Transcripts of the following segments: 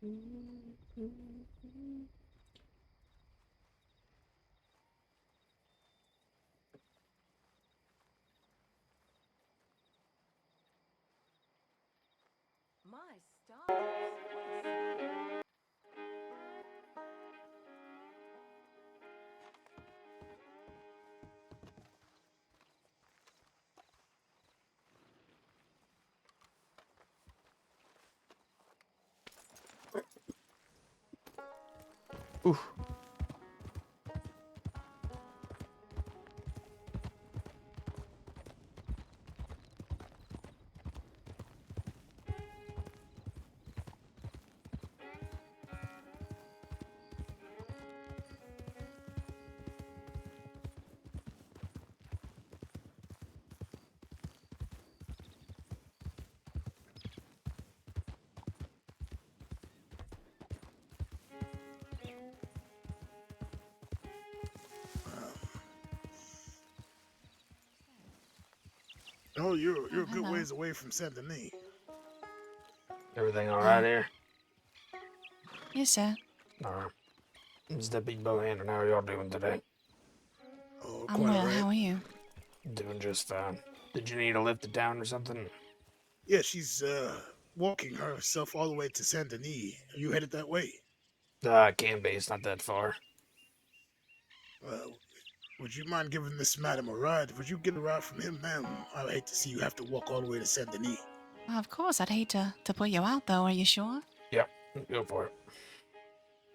My stars. Ooh. Oh, you're a good Hello. ways away from Saint Denis. Everything all right here? Yes, sir. All right. It's Deputy Bohannon. How are y'all doing today? Oh, I'm quite well. right. How are you? Doing just fine. Did you need a lift to town or something? Yeah, she's walking herself all the way to Saint Denis. Are you headed that way? Can be. It's not that far. Well, would you mind giving this madam a ride? Would you get a ride from him, ma'am? I hate to see you have to walk all the way to Saint Denis. Well, of course, I'd hate to put you out, though. Are you sure? Yep. Go for it.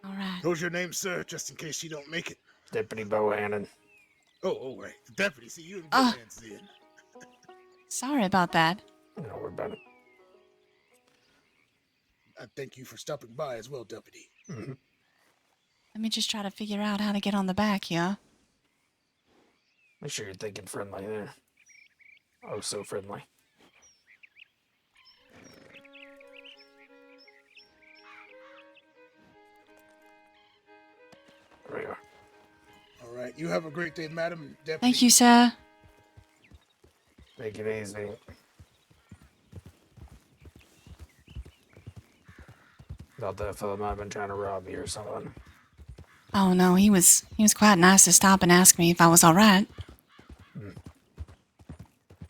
All right. What's your name, sir, just in case she don't make it? Deputy Bohannon. Oh, right. The deputy. See, you in good Oh, hands then. sorry about that. Don't worry about it. I thank you for stopping by as well, deputy. Mm-hmm. Let me just try to figure out how to get on the back here. Make sure you're thinking friendly there. Oh, so friendly. There we are. All right. You have a great day, madam. Deputy. Thank you, sir. Take it easy. Thought that fella might have been trying to rob you or something. Oh no, he was quite nice to stop and ask me if I was all right.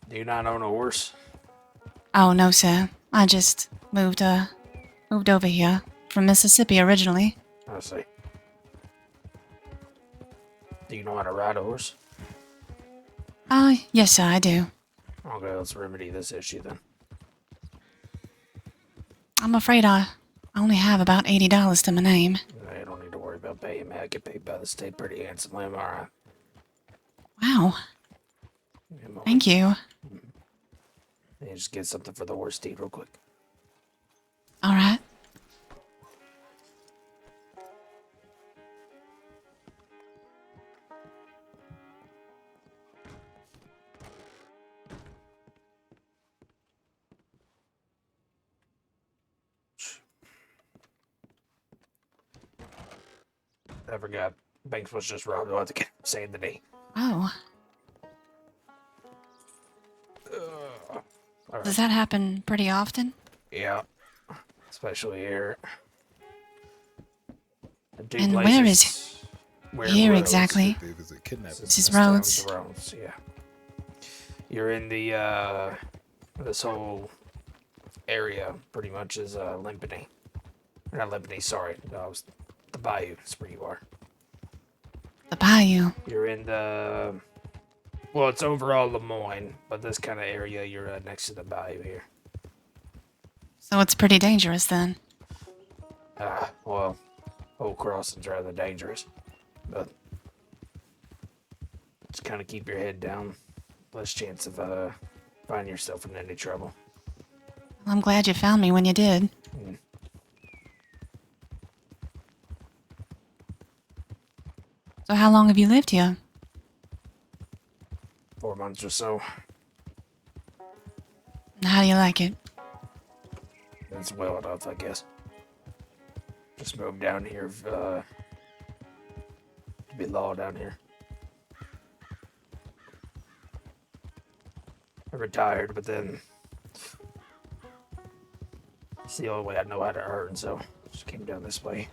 Do you not own a horse? Oh no, sir. I just moved over here from Mississippi originally. I see. Do you know how to ride a horse? Yes, sir, I do. Okay, let's remedy this issue then. I'm afraid I only have about $80 to my name. You don't need to worry about paying me. I get paid by the state pretty handsomely. I'm alright. Wow. Thank you. You just get something for the horse steed real quick. All right. I forgot. Banks was just robbed. I'll have to get Saint Denis. Oh. All Does right. that happen pretty often? Yeah. Especially here. The two And places where is where here Rose- exactly? Is it kidnapping? This is This town's Rhodes. the Rhodes, yeah. You're in the, this whole area pretty much is, Limpany. Not Limpany, sorry. No, it was the Bayou. That's where you are. The bayou. You're in the, well, it's overall Lemoyne, but this kind of area, you're next to the Bayou here. So it's pretty dangerous then. Well, whole crossing's rather dangerous, but just kind of keep your head down. Less chance of, finding yourself in any trouble. Well, I'm glad you found me when you did. So how long have you lived here? 4 months or so. And how do you like it? It's well enough, I guess. Just moved down here, to be law down here. I retired, but then it's the only way I know how to earn, so just came down this way.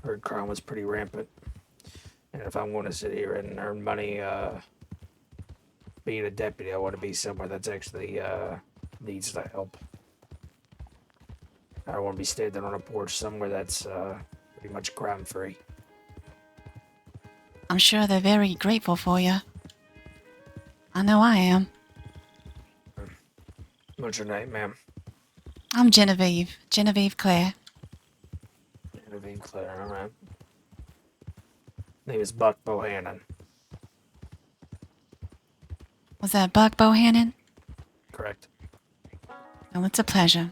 Heard crime was pretty rampant. And if I'm going to sit here and earn money being a deputy, I want to be somewhere that's actually needs the help. I don't want to be standing on a porch somewhere that's pretty much crime-free. I'm sure they're very grateful for you. I know I am. What's your name, ma'am? I'm Genevieve. Genevieve Claire. Genevieve Claire, alright. Name is Buck Bohannon. Was that Buck Bohannon? Correct. Well, it's a pleasure.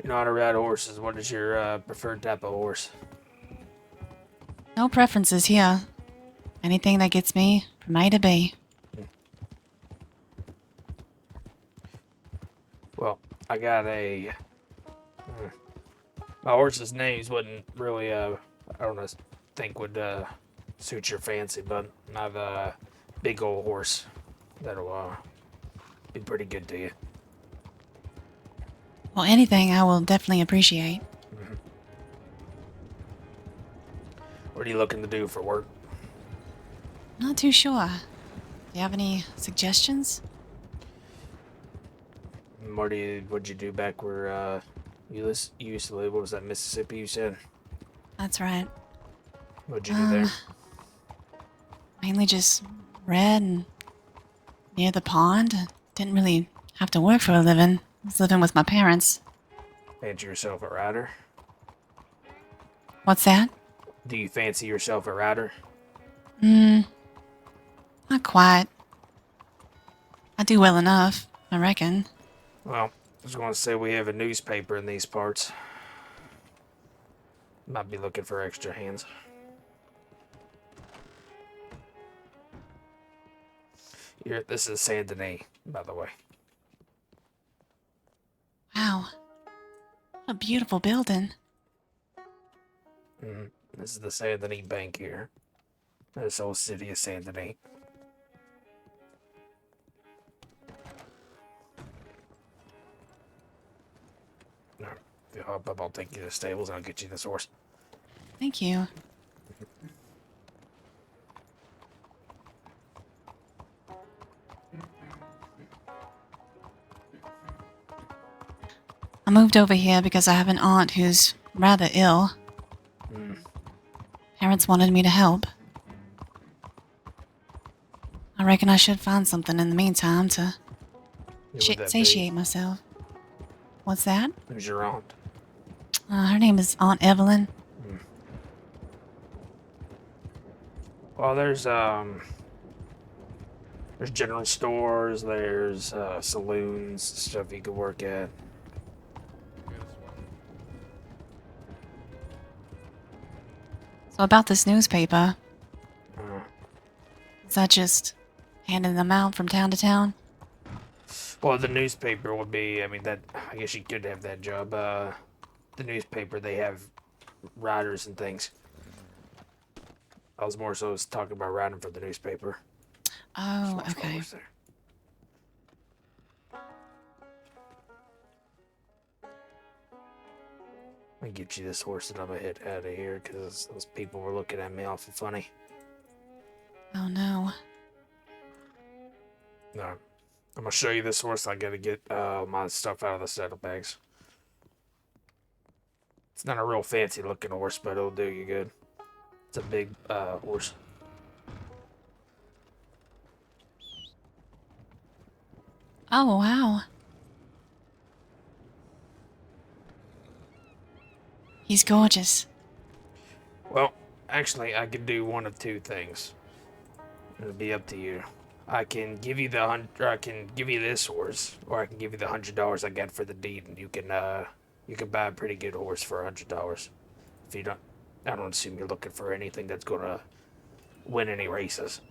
You know how to ride horses. What is your preferred type of horse? No preferences here. Anything that gets me from A to B. Well, I got a... my horse's names wouldn't really, I don't think would suit your fancy, but I have a big old horse that'll be pretty good to you. Well, anything I will definitely appreciate. What are you looking to do for work? Not too sure. Do you have any suggestions? What'd you do back where you used to live? What was that, Mississippi you said? That's right. What'd you do there? Mainly just read and near the pond. Didn't really have to work for a living. I was living with my parents. Fancy yourself a rider? What's that? Do you fancy yourself a rider? Not quite. I do well enough, I reckon. Well, I was going to say we have a newspaper in these parts. Might be looking for extra hands. Here, this is Saint Denis, by the way. Wow. What a beautiful building. This is the Saint Denis Bank here. This whole city of Saint Denis. No, if you hop up, I'll take you to the stables and I'll get you this horse. Thank you. I moved over here because I have an aunt who's rather ill. Parents wanted me to help. I reckon I should find something in the meantime to Who would that be? satiate myself. What's that? Who's your aunt? Her name is Aunt Evelyn. Well, there's general stores, there's saloons, stuff you could work at. So about this newspaper, Uh, is is that just handing them out from town to town? Well, the newspaper would be, I mean, that, I guess you could have that job. The newspaper, they have writers and things. I was more so talking about writing for the newspaper. Oh, What's okay. over there? Let me get you this horse and I'm gonna head out of here because those people were looking at me awful funny. Oh no. No. I'm gonna show you this horse. I gotta get my stuff out of the saddlebags. It's not a real fancy looking horse, but it'll do you good. It's a big horse. Oh wow. He's gorgeous. Well, actually, I could do one of two things. It'll be up to you. I can give you I can give you this horse, or I can give you the $100 I got for the deed, and you can buy a pretty good horse for $100. If you don't, I don't assume you're looking for anything that's gonna win any races.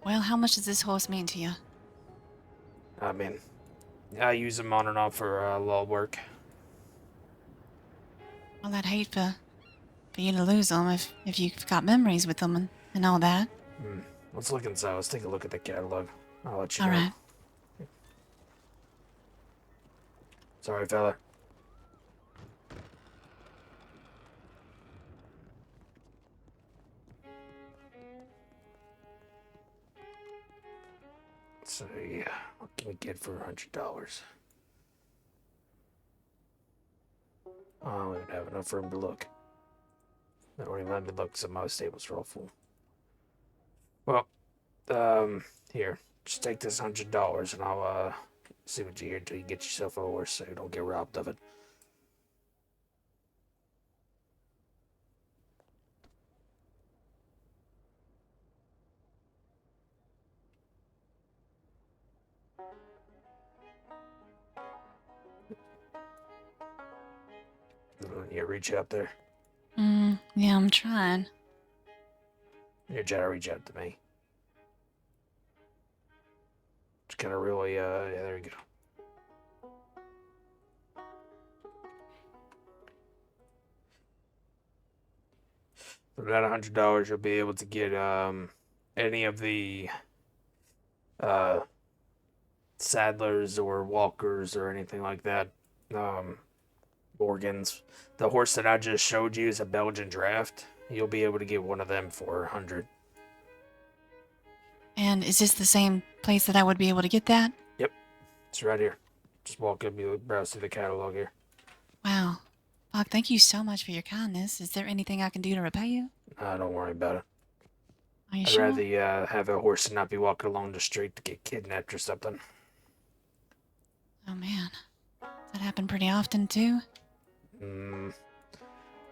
Well, how much does this horse mean to you? I mean, I use them on and off for law work. Well, I'd hate for you to lose them if you've got memories with them and all that. Let's look inside. Let's take a look at the catalog. I'll let you All know. right. Sorry, fella. So, yeah, what can we get for $100? Oh, we don't have enough room to look. They don't even let me look, so my tables are all full. Well, here, just take this $100 and I'll, see what you hear until you get yourself a horse so you don't get robbed of it. Yeah, reach out there. Yeah, I'm trying. Here, try to reach out to me. Just kind of really, yeah, there you go. For that $100, you'll be able to get, any of the, uh, saddlers or walkers or anything like that. Organs. The horse that I just showed you is a Belgian draft. You'll be able to get one of them for 100. And is this the same place that I would be able to get that? Yep, it's right here. Just walk up, you browse through the catalog here. Wow. Buck, thank you so much for your kindness. Is there anything I can do to repay you? Don't worry about it. Are you I'd sure? rather have a horse and not be walking along the street to get kidnapped or something. Oh man. That happened pretty often too?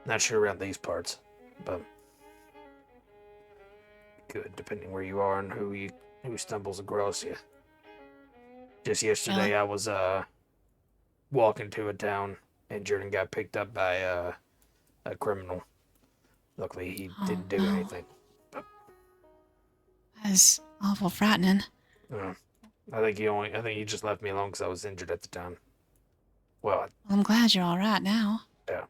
Not sure around these parts, but good depending where you are and who stumbles across you. Just yesterday, Really? I was walking to a town, injured, and got picked up by a criminal. Luckily, he Oh, didn't do no. anything. That is awful frightening. I think he just left me alone because I was injured at the time. Well, I'm glad you're alright now. yeah.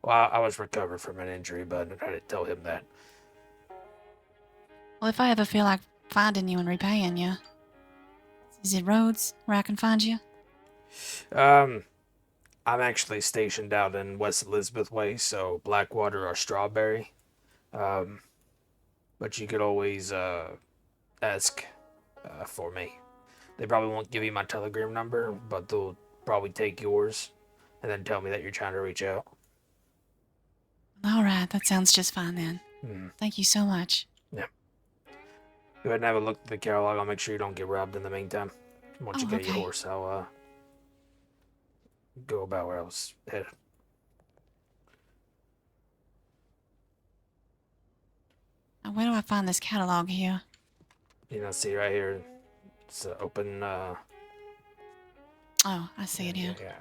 Well, I was recovered from an injury, but I didn't tell him that. Well, if I ever feel like finding you and repaying you, is it Rhodes where I can find you? I'm actually stationed out in West Elizabeth Way, so Blackwater or Strawberry. But you could always ask for me. They probably won't give you my telegram number, but they'll probably take yours and then tell me that you're trying to reach out. Alright, that sounds just fine then. Thank you so much. Yeah. Go ahead and have a look at the catalog. I'll make sure you don't get robbed in the meantime. Once you get your okay. horse, I'll go about where I was headed. Now, where do I find this catalog here? You know, see right here, it's open. Oh, I see it here. Yeah.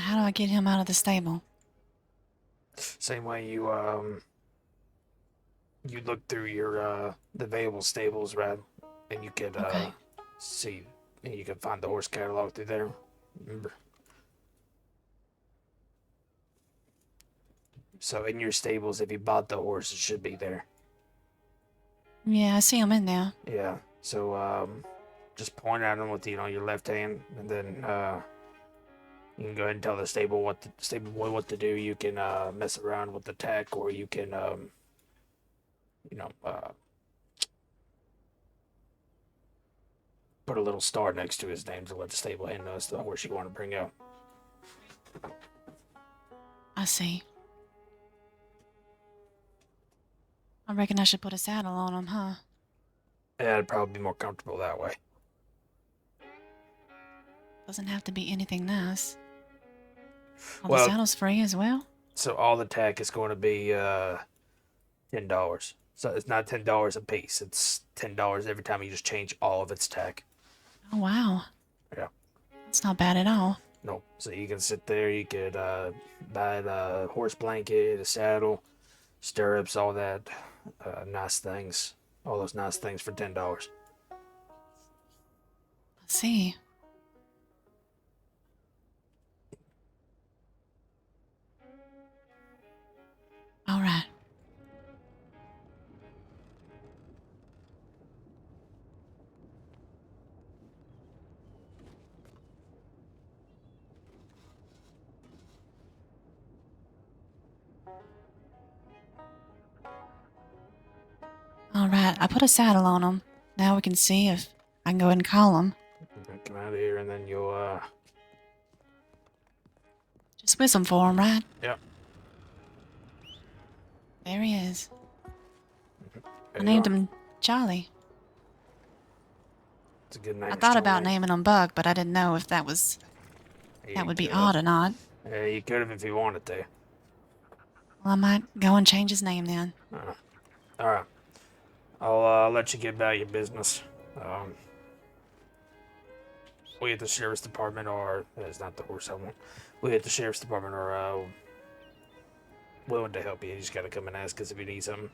How do I get him out of the stable? Same way you look through your the available stables, right? And you could Okay. see, and you can find the horse catalog through there. Remember? So in your stables, if you bought the horse, it should be there. Yeah, I see him in there. Yeah. So just point at him with your left hand, and then you can go ahead and tell the stable boy what to do. You can mess around with the tack, or you can put a little star next to his name to let the stable hand know it's the horse you want to bring out. I see. I reckon I should put a saddle on him, huh? Yeah, it'd probably be more comfortable that way. Doesn't have to be anything nice. Well, Well- the saddle's free as well? So all the tack is going to be $10. So it's not $10 a piece. It's $10 every time you just change all of its tack. Oh, wow. Yeah. That's not bad at all. No. So you can sit there. You could buy a horse blanket, a saddle, stirrups, all that nice things. All those nice things for $10. I see. All right. All right, I put a saddle on him. Now we can see if I can go ahead and call him. Come out of here, and then you'll Just whistle for him, right? Yep. There he is. there I you named are. him Charlie. It's a good name. I thought about Charlie. naming him Bug, but I didn't know if that You would be could. odd or not. Yeah, you could have if you wanted to. Well, I might go and change his name then. All right. I'll let you get about your business. We at the sheriff's department are. It's not the horse I want. We at the sheriff's department are willing to help you. You just gotta come and ask us if you need something.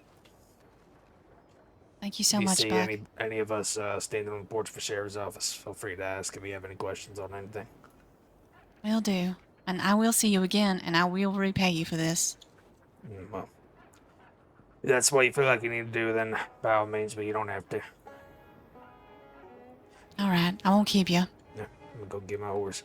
Thank you so if you much, see Buck. any of us standing on the porch for sheriff's office, feel free to ask if you have any questions on anything. Will do. And I will see you again, and I will repay you for this. Well, if that's what you feel like you need to do, then by all means, but you don't have to. All right, I won't keep you. Yeah, I'm gonna go get my horse.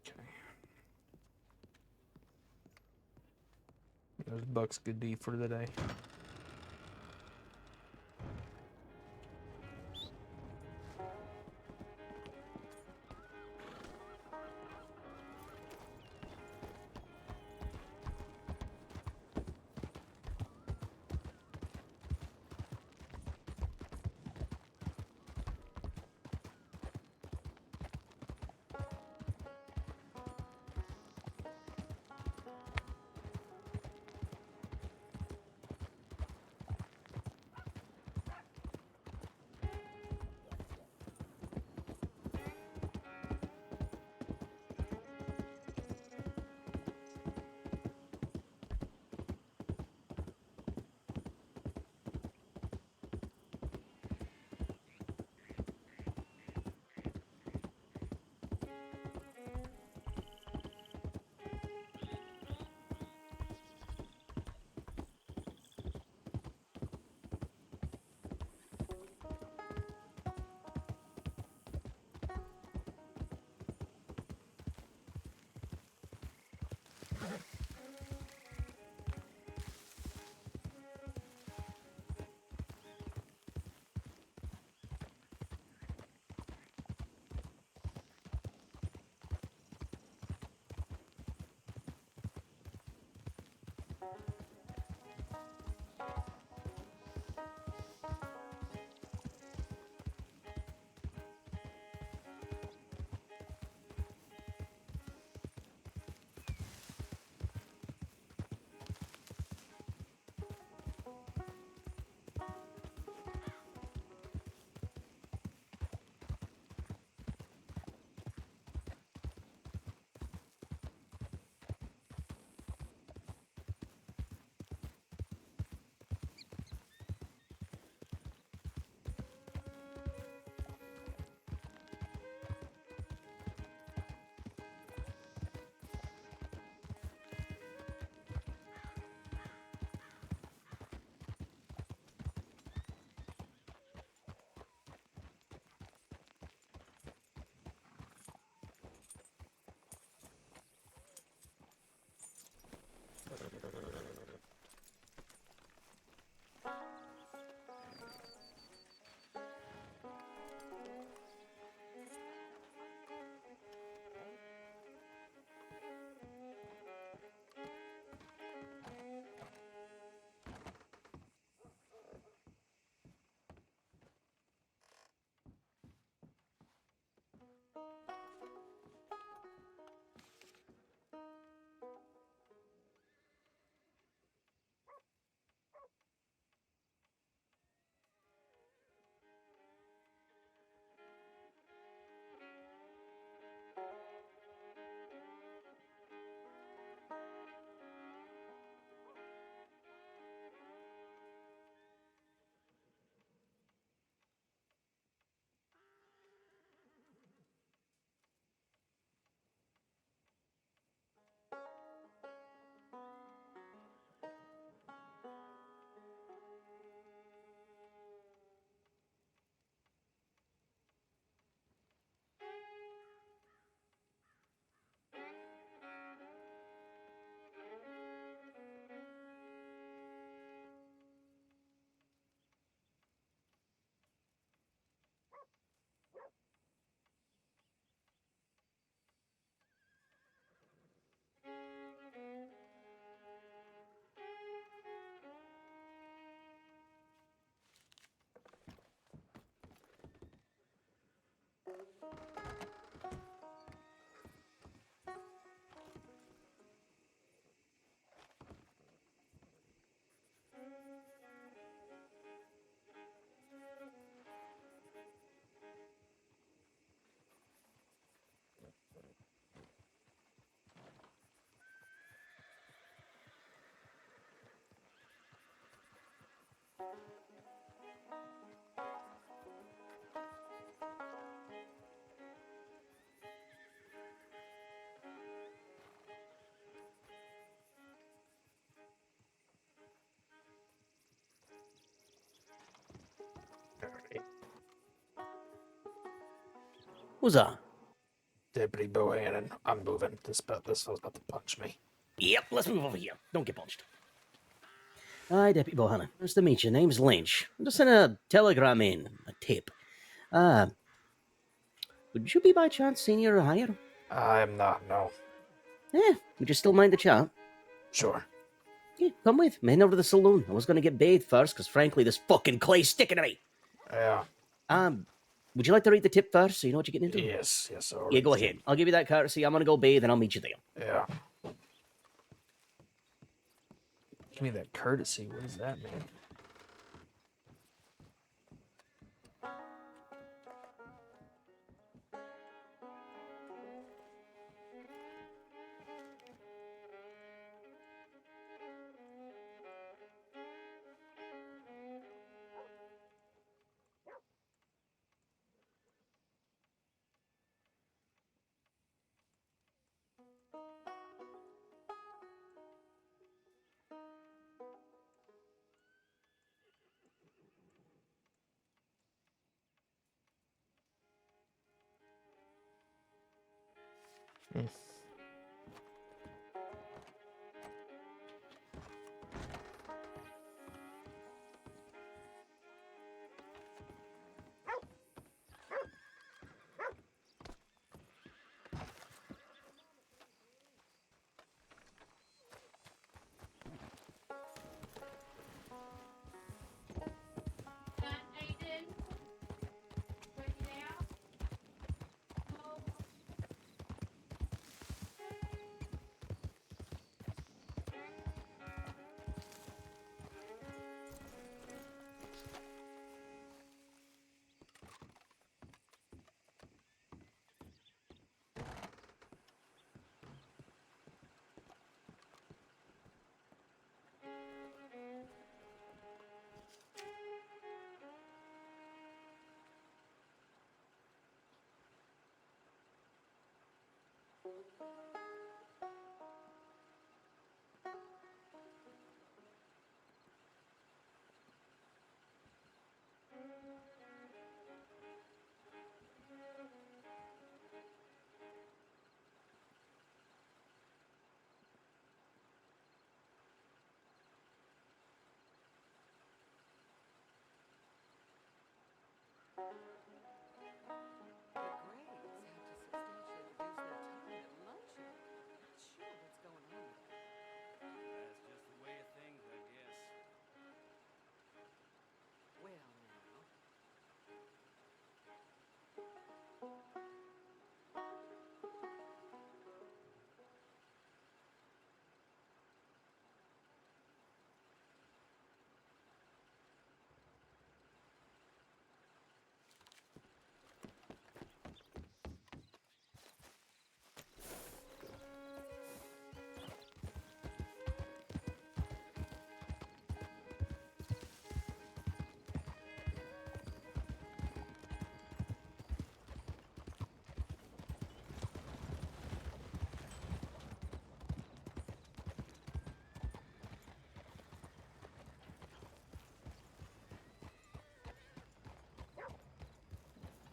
Okay. There's Buck's good deed for the day. Alright. Who's that? Deputy Bohannon, I'm moving. This fellow's about to punch me. Yep, let's move over here. Don't get punched. Hi, Deputy Bohannon. Nice to meet you. Name's Lynch. I'm just sending a telegram in, a tip. Would you be by chance senior or higher? I'm not, no. Would you still mind the chat? Sure. Yeah, come with. I'm heading over to the saloon. I was going to get bathed first, because frankly, this fucking clay's sticking to me. Yeah. Would you like to read the tip first so you know what you're getting into? Yes, all right. Yeah, go ahead. I'll give you that courtesy. I'm going to go bathe and I'll meet you there. Yeah. Give me that courtesy. What does that mean?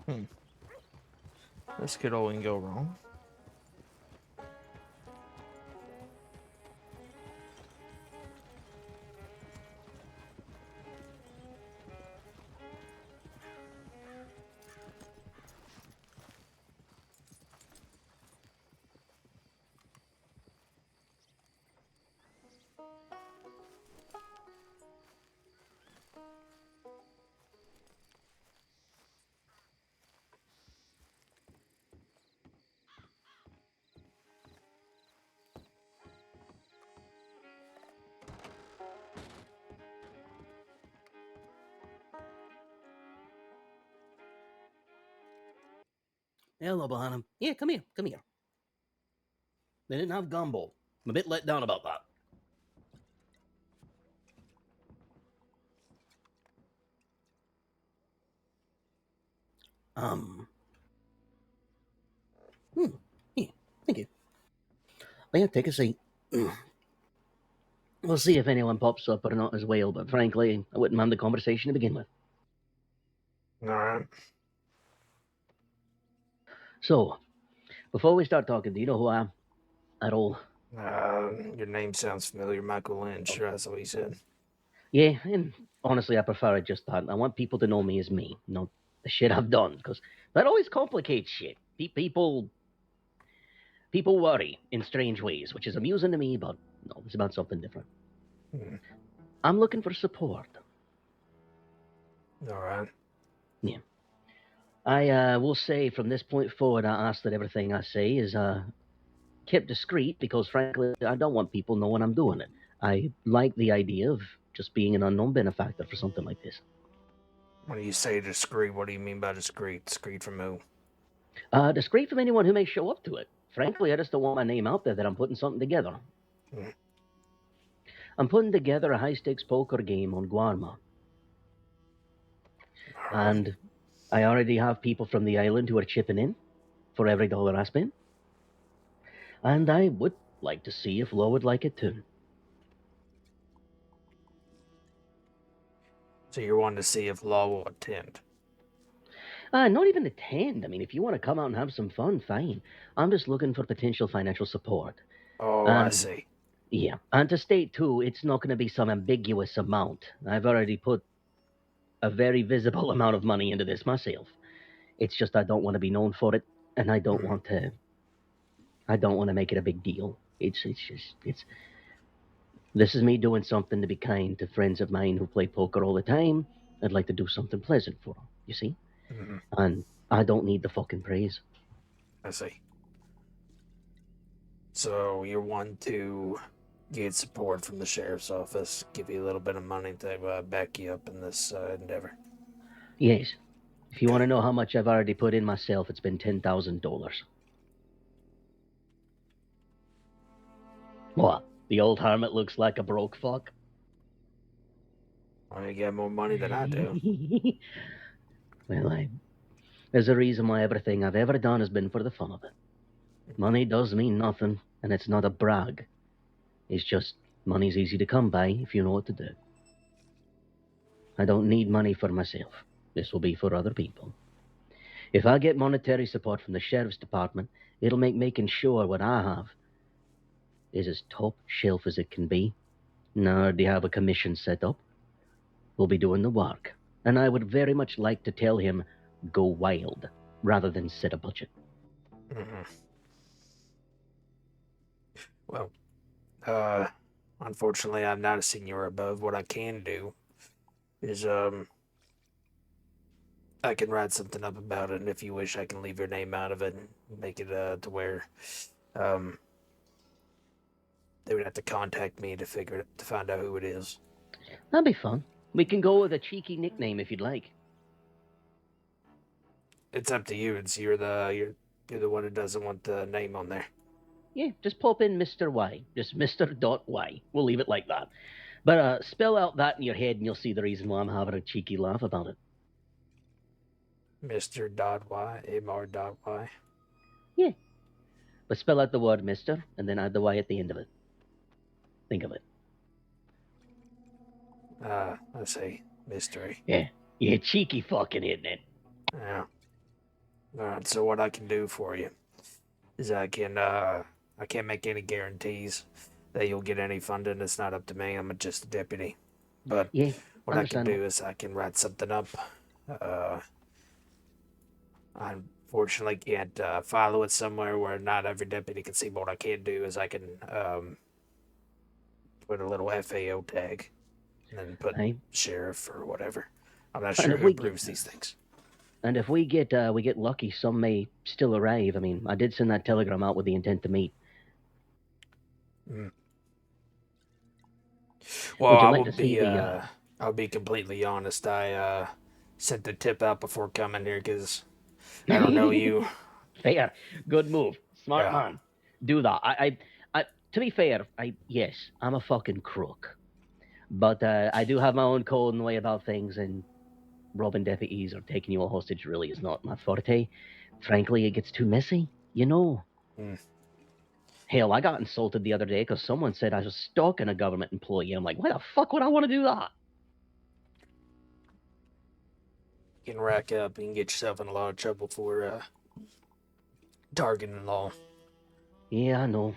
Hmm. This could only go wrong. Hello, Bohannon. Yeah, come here. Come here. They didn't have gumbo. I'm a bit let down about that. Um. Yeah, thank you. Well, yeah, take a seat. We'll see if anyone pops up or not as well, but frankly, I wouldn't mind the conversation to begin with. All right. So, before we start talking, do you know who I am at all? Your name sounds familiar, Michael Lynch. That's what he said. Yeah, and honestly, I prefer it just that. I want people to know me as me, not the shit I've done, because that always complicates shit. People worry in strange ways, which is amusing to me, but no, it's about something different. Hmm. I'm looking for support. All right. Yeah. I will say from this point forward, I ask that everything I say is kept discreet because, frankly, I don't want people knowing I'm doing it. I like the idea of just being an unknown benefactor for something like this. When you say discreet, what do you mean by discreet? Discreet from who? Discreet from anyone who may show up to it. Frankly, I just don't want my name out there that I'm putting something together. Hmm. I'm putting together a high-stakes poker game on Guarma, All right. and I already have people from the island who are chipping in for every dollar I spend. And I would like to see if Law would like it too. So you're wanting to see if Law will attend. Not even attend. I mean, if you want to come out and have some fun, fine. I'm just looking for potential financial support. Oh, I And see. yeah, and to state too, it's not going to be some ambiguous amount. I've already put a very visible amount of money into this myself. It's just I don't want to be known for it, and I don't Hmm. want to. I don't want to make it a big deal. It's. This is me doing something to be kind to friends of mine who play poker all the time. I'd like to do something pleasant for them. You see, Hmm. and I don't need the fucking praise. I see. So you're one to get support from the sheriff's office, give you a little bit of money to back you up in this endeavor. Yes. If you want Okay. to know how much I've already put in myself, it's been $10,000. What? The old hermit looks like a broke fuck? Well, you get more money than I do. Well, there's a reason why everything I've ever done has been for the fun of it. Money does mean nothing, and it's not a brag. It's just money's easy to come by if you know what to do. I don't need money for myself. This will be for other people. If I get monetary support from the sheriff's department, it'll make making sure what I have is as top shelf as it can be. Now they have a commission set up. We'll be doing the work. And I would very much like to tell him, go wild, rather than set a budget. Hmm. Well, unfortunately, I'm not a senior above. What I can do is, I can write something up about it, and if you wish, I can leave your name out of it and make it to where, um, they would have to contact me to find out who it is. That'd be fun. We can go with a cheeky nickname if you'd like. It's up to you. You're the one who doesn't want the name on there. Yeah, just pop in Mr. Y. Just Mr. We'll leave it like that. But spell out that in your head and you'll see the reason why I'm having a cheeky laugh about it. Mr. Dot Y, Mr. Dot Y. Yeah. But spell out the word Mr. and then add the Y at the end of it. Think of it. I say mystery. Yeah. Yeah, cheeky fucking, isn't it? Yeah. All right. So what I can do for you is I can't make any guarantees that you'll get any funding. It's not up to me. I'm just a deputy. But Yeah, what I can understandable. do is I can write something up. I unfortunately can't follow it somewhere where not every deputy can see. But what I can do is I can put a little FAO tag and then put Aye. sheriff or whatever. I'm not And sure if who we get approves these things. and if we get lucky, some may still arrive. I mean, I did send that telegram out with the intent to meet. Mm. Would Well, you like to see the? I'll be completely honest. I sent the tip out before coming here because I don't know you. Fair. Good move. Smart Yeah. man. Do that. To be fair, yes, I'm a fucking crook. But I do have my own code and way about things, and robbing deputies or taking you all hostage really is not my forte. Frankly, it gets too messy, you know. Mm. Hell, I got insulted the other day because someone said I was stalking a government employee. I'm like, why the fuck would I want to do that? You can rack up and get yourself in a lot of trouble for targeting law. Yeah, I know.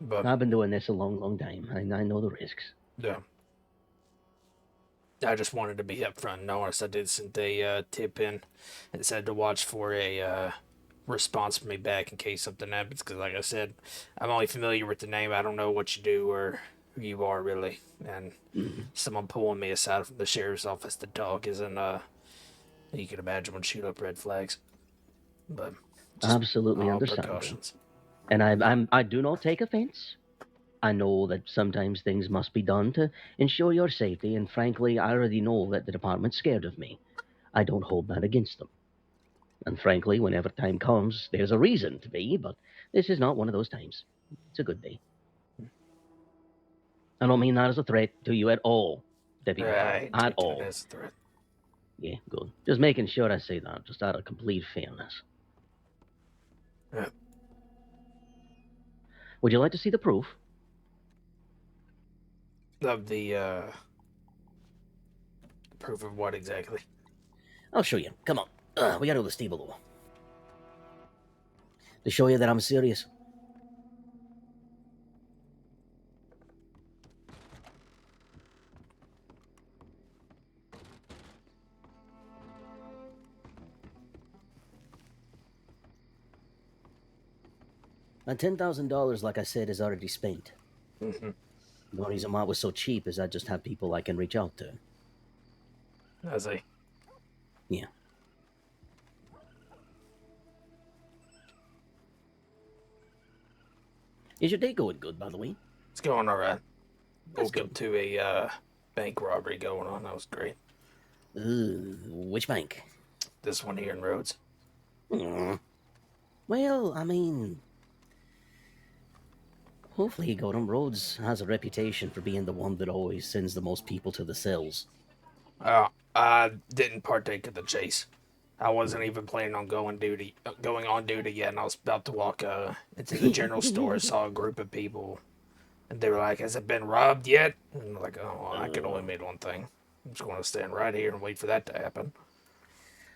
But I've been doing this a long, long time. I know the risks. yeah, I just wanted to be upfront. Notice I did send a tip in and said to watch for a response from me back in case something happens. Because, like I said, I'm only familiar with the name. I don't know what you do or who you are really. And someone pulling me aside from the sheriff's office to talk isn't you can imagine would shoot up red flags. But just Absolutely all understandable. precautions. And I do not take offense. I know that sometimes things must be done to ensure your safety, and frankly, I already know that the department's scared of me. I don't hold that against them. And frankly, whenever time comes, there's a reason to be, but this is not one of those times. It's a good day. I don't mean that as a threat to you at all, Deputy. Right, At taking it all. as a threat. Yeah, good. Just making sure I say that, just out of complete fairness. Yeah. Would you like to see the proof? Of the proof of what exactly? I'll show you. Come on. We gotta go to the stable. To show you that I'm serious. And $10,000, like I said, is already spent. Mm-hmm. The reason why it was so cheap is I just have people I can reach out to. I see. Yeah. Is your day going good, by the way? It's going all right. That's Woke up to a bank robbery going on. That was great. Which bank? This one here in Rhodes. Well, I mean, hopefully Golden Rhodes has a reputation for being the one that always sends the most people to the cells. I didn't partake of the chase. I wasn't even planning on going on duty yet, and I was about to walk into the general store. Saw a group of people, and they were like, "Has it been robbed yet?" And I'm like, "Oh, well, I can only mean one thing. I'm just going to stand right here and wait for that to happen."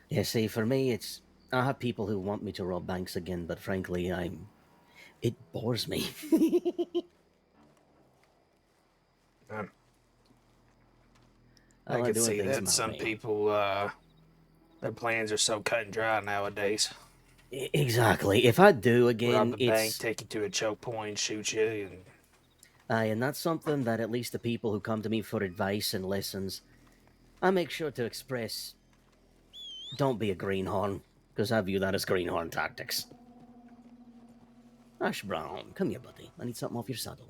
Yeah, see, for me, I have people who want me to rob banks again, but frankly, it bores me. I can see that some people, their plans are so cut and dry nowadays. Exactly. If I do again, Rob a bank, take you to a choke point, shoot you, and that's something that at least the people who come to me for advice and lessons, I make sure to express. Don't be a greenhorn, because I view that as greenhorn tactics. Ash Brown, come here, buddy. I need something off your saddle.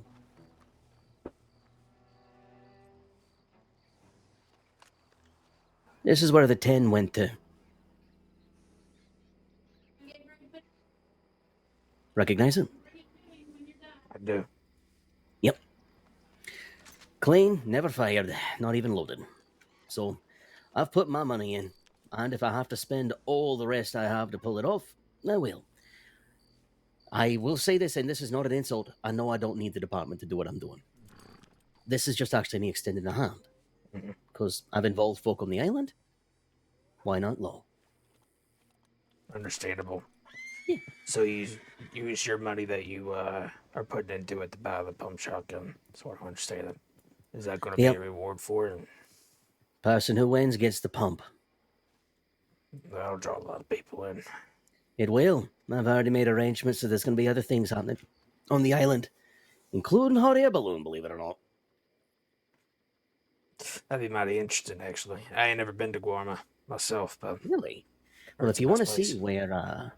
This is where the 10 went to. Recognize it? I do. Yep. Clean, never fired, not even loaded. So, I've put my money in, and if I have to spend all the rest I have to pull it off, I will. I will say this, and this is not an insult. I know I don't need the department to do what I'm doing. This is just actually me extending a hand. Because I've involved folk on the island. Why not law? Understandable. Yeah. So you use your money that you are putting into it to buy the pump shotgun. So I understand it. Is that going to be a reward for it? Person who wins gets the pump. That'll draw a lot of people in. It will. I've already made arrangements so there's going to be other things happening on the island, including hot air balloon, believe it or not. That'd be mighty interesting, actually. I ain't never been to Guarma myself, but really. Well, if you want to see where,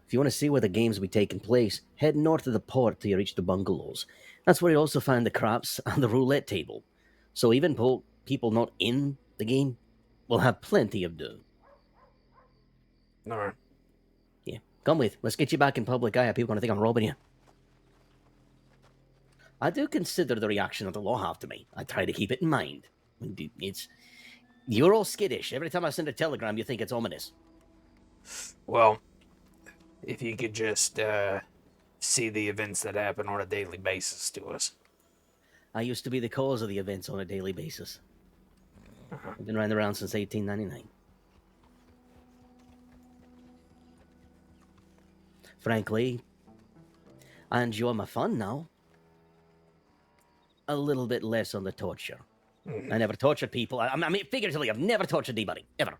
the games will be taking place, head north of the port till you reach the bungalows. That's where you also find the craps and the roulette table. So even people not in the game will have plenty of dough. All right. Yeah. Come with. Let's get you back in public eye. People gonna think I'm robbing you. I do consider the reaction of the law have to me. I try to keep it in mind. You're all skittish. Every time I send a telegram, you think it's ominous. Well, if you could just see the events that happen on a daily basis to us. I used to be the cause of the events on a daily basis. I've been running around since 1899. Frankly, I enjoy my fun now. A little bit less on the torture. I never tortured people. I mean, figuratively, I've never tortured anybody. Ever.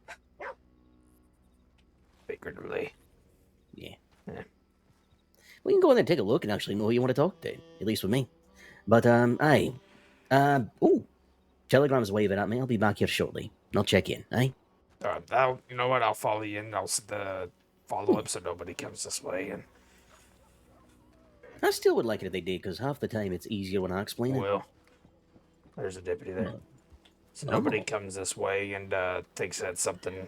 Figuratively. Yeah. We can go in there and take a look and actually know who you want to talk to. At least with me. But, Telegram's waving at me. I'll be back here shortly. I'll check in, eh? You know what? I'll follow you and I'll set the follow-up so nobody comes this way. And I still would like it if they did, because half the time it's easier when I explain it. well, there's a deputy there. So nobody comes this way and thinks that's something.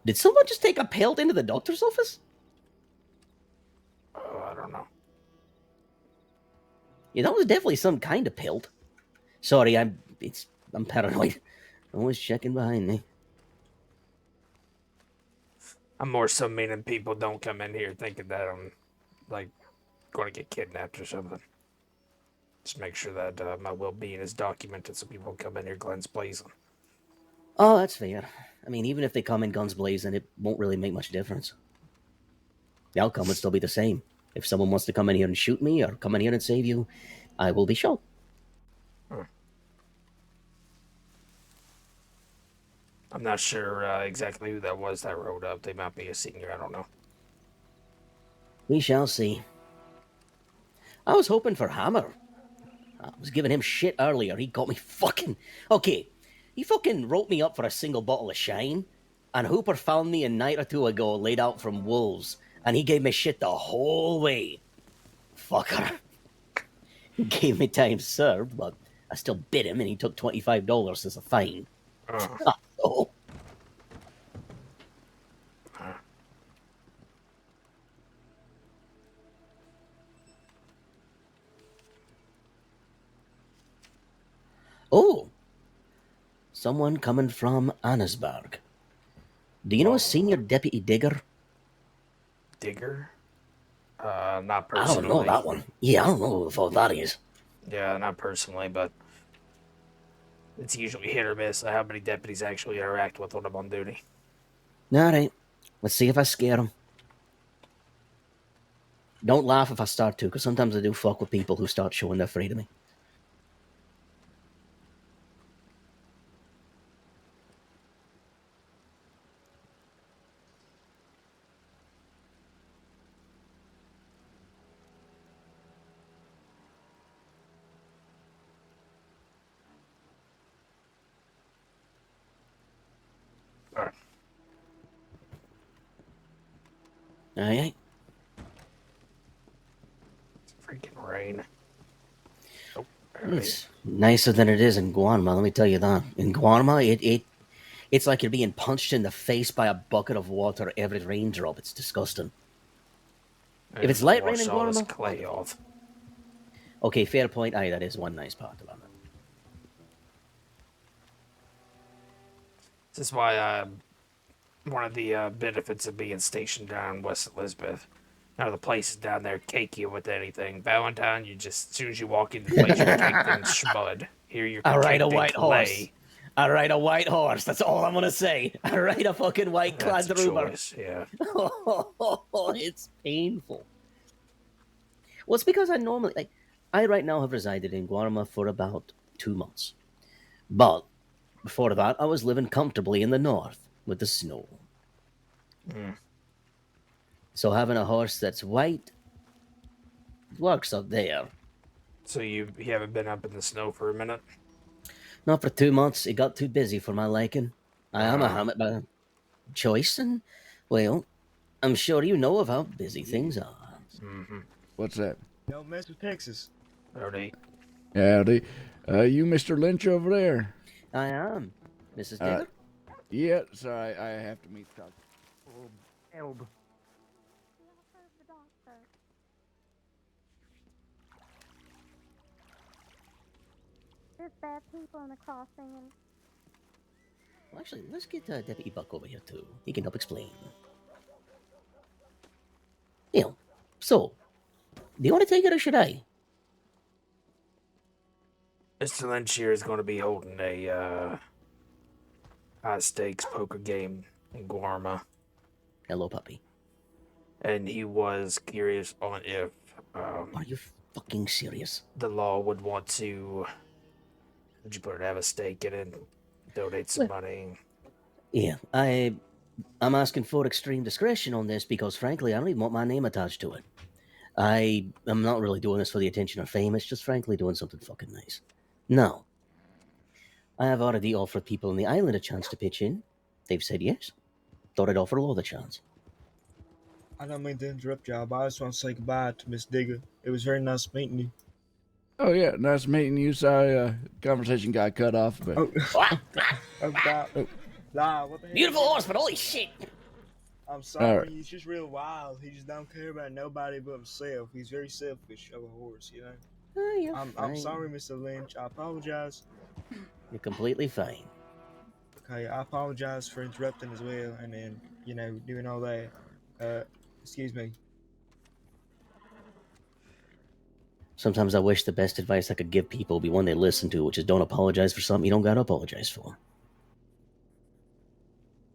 Did someone just take a pelt into the doctor's office? Oh, I don't know. Yeah, that was definitely some kind of pelt. Sorry, I'm paranoid. Always checking behind me. I'm more so meaning people don't come in here thinking that I'm, like, going to get kidnapped or something. Just make sure that my well-being is documented so people come in here guns blazing. Oh, that's fair. I mean, even if they come in guns blazing, it won't really make much difference. The outcome would still be the same. If someone wants to come in here and shoot me or come in here and save you, I will be shot. I'm not sure exactly who that was that rode up. They might be a senior. I don't know. We shall see. I was hoping for Hammer. I was giving him shit earlier. He got me fucking... Okay, he fucking wrote me up for a single bottle of Shine, and Hooper found me a night or two ago laid out from wolves, and he gave me shit the whole way. Fucker. He gave me time served, but I still bit him, and he took $25 as a fine. Oh. Oh, someone coming from Annesburg. Do you know a senior deputy digger? Digger? Not I personally. don't know that one. Yeah, I don't know who the fuck that is. Yeah, not personally, but it's usually hit or miss how many deputies actually interact with when I'm on duty. Alright, let's see if I scare him. Don't laugh if I start to, because sometimes I do fuck with people who start showing they're afraid of me. Alright. Aye. It's freaking rain. Oh, It's nicer than it is in Guanma, let me tell you that. In Guanma, it's like you're being punched in the face by a bucket of water every raindrop. It's disgusting. If it's light rain in all this Guanma... clay off. Okay, fair point. Aye, that is one nice part about it. This is why one of the benefits of being stationed down in West Elizabeth. Now the places down there cake you with anything. Valentine, you just as soon as you walk into the place, you're caked in schmud. Here you're I ride caked a in white clay. horse. I ride a white horse. That's all I'm gonna say. I ride a fucking white That's a Cladruber. choice, yeah. It's painful. Well, it's because I right now have resided in Guarma for about 2 months. But before that, I was living comfortably in the north with the snow. So having a horse that's white works up there. So you haven't been up in the snow for a minute? Not for 2 months. It got too busy for my liking. I am a hermit by choice, and, well, I'm sure you know of how busy things are. Mm-hmm. What's that? Don't mess with Texas. Howdy. Howdy. You Mr. Lynch over there? I am. Mrs. Digger? Yeah, sorry, I have to meet Doc. Elb. there's bad people in the crossing, and Well, actually, let's get Deputy Buck over here too. He can help explain. So, do you want to take it or should I? Mr. Lynch here is going to be holding a high stakes poker game in Guarma, Hello, puppy. and he was curious on if Are you fucking serious? the law would want to, would you put it, have a stake in it, donate some money. Yeah, I'm asking for extreme discretion on this because, frankly, I don't even want my name attached to it. I'm not really doing this for the attention or fame. It's just, frankly, doing something fucking nice. Now, I have already offered people on the island a chance to pitch in. They've said yes. Thought I'd offer all the chance. I don't mean to interrupt y'all, but I just want to say goodbye to Miss Digger. It was very nice meeting you. Oh, yeah, nice meeting you. Sorry, conversation got cut off, but... Oh, God. Nah, what the hell? Beautiful horse, but holy shit! I'm sorry, Alright. he's just real wild. He just don't care about nobody but himself. He's very selfish of a horse, you know? You're I'm fine. sorry, Mr. Lynch. I apologize. You're completely fine. Okay, I apologize for interrupting as well, and then, you know, doing all that. Excuse me. Sometimes I wish the best advice I could give people would be one they listen to, which is don't apologize for something you don't gotta apologize for.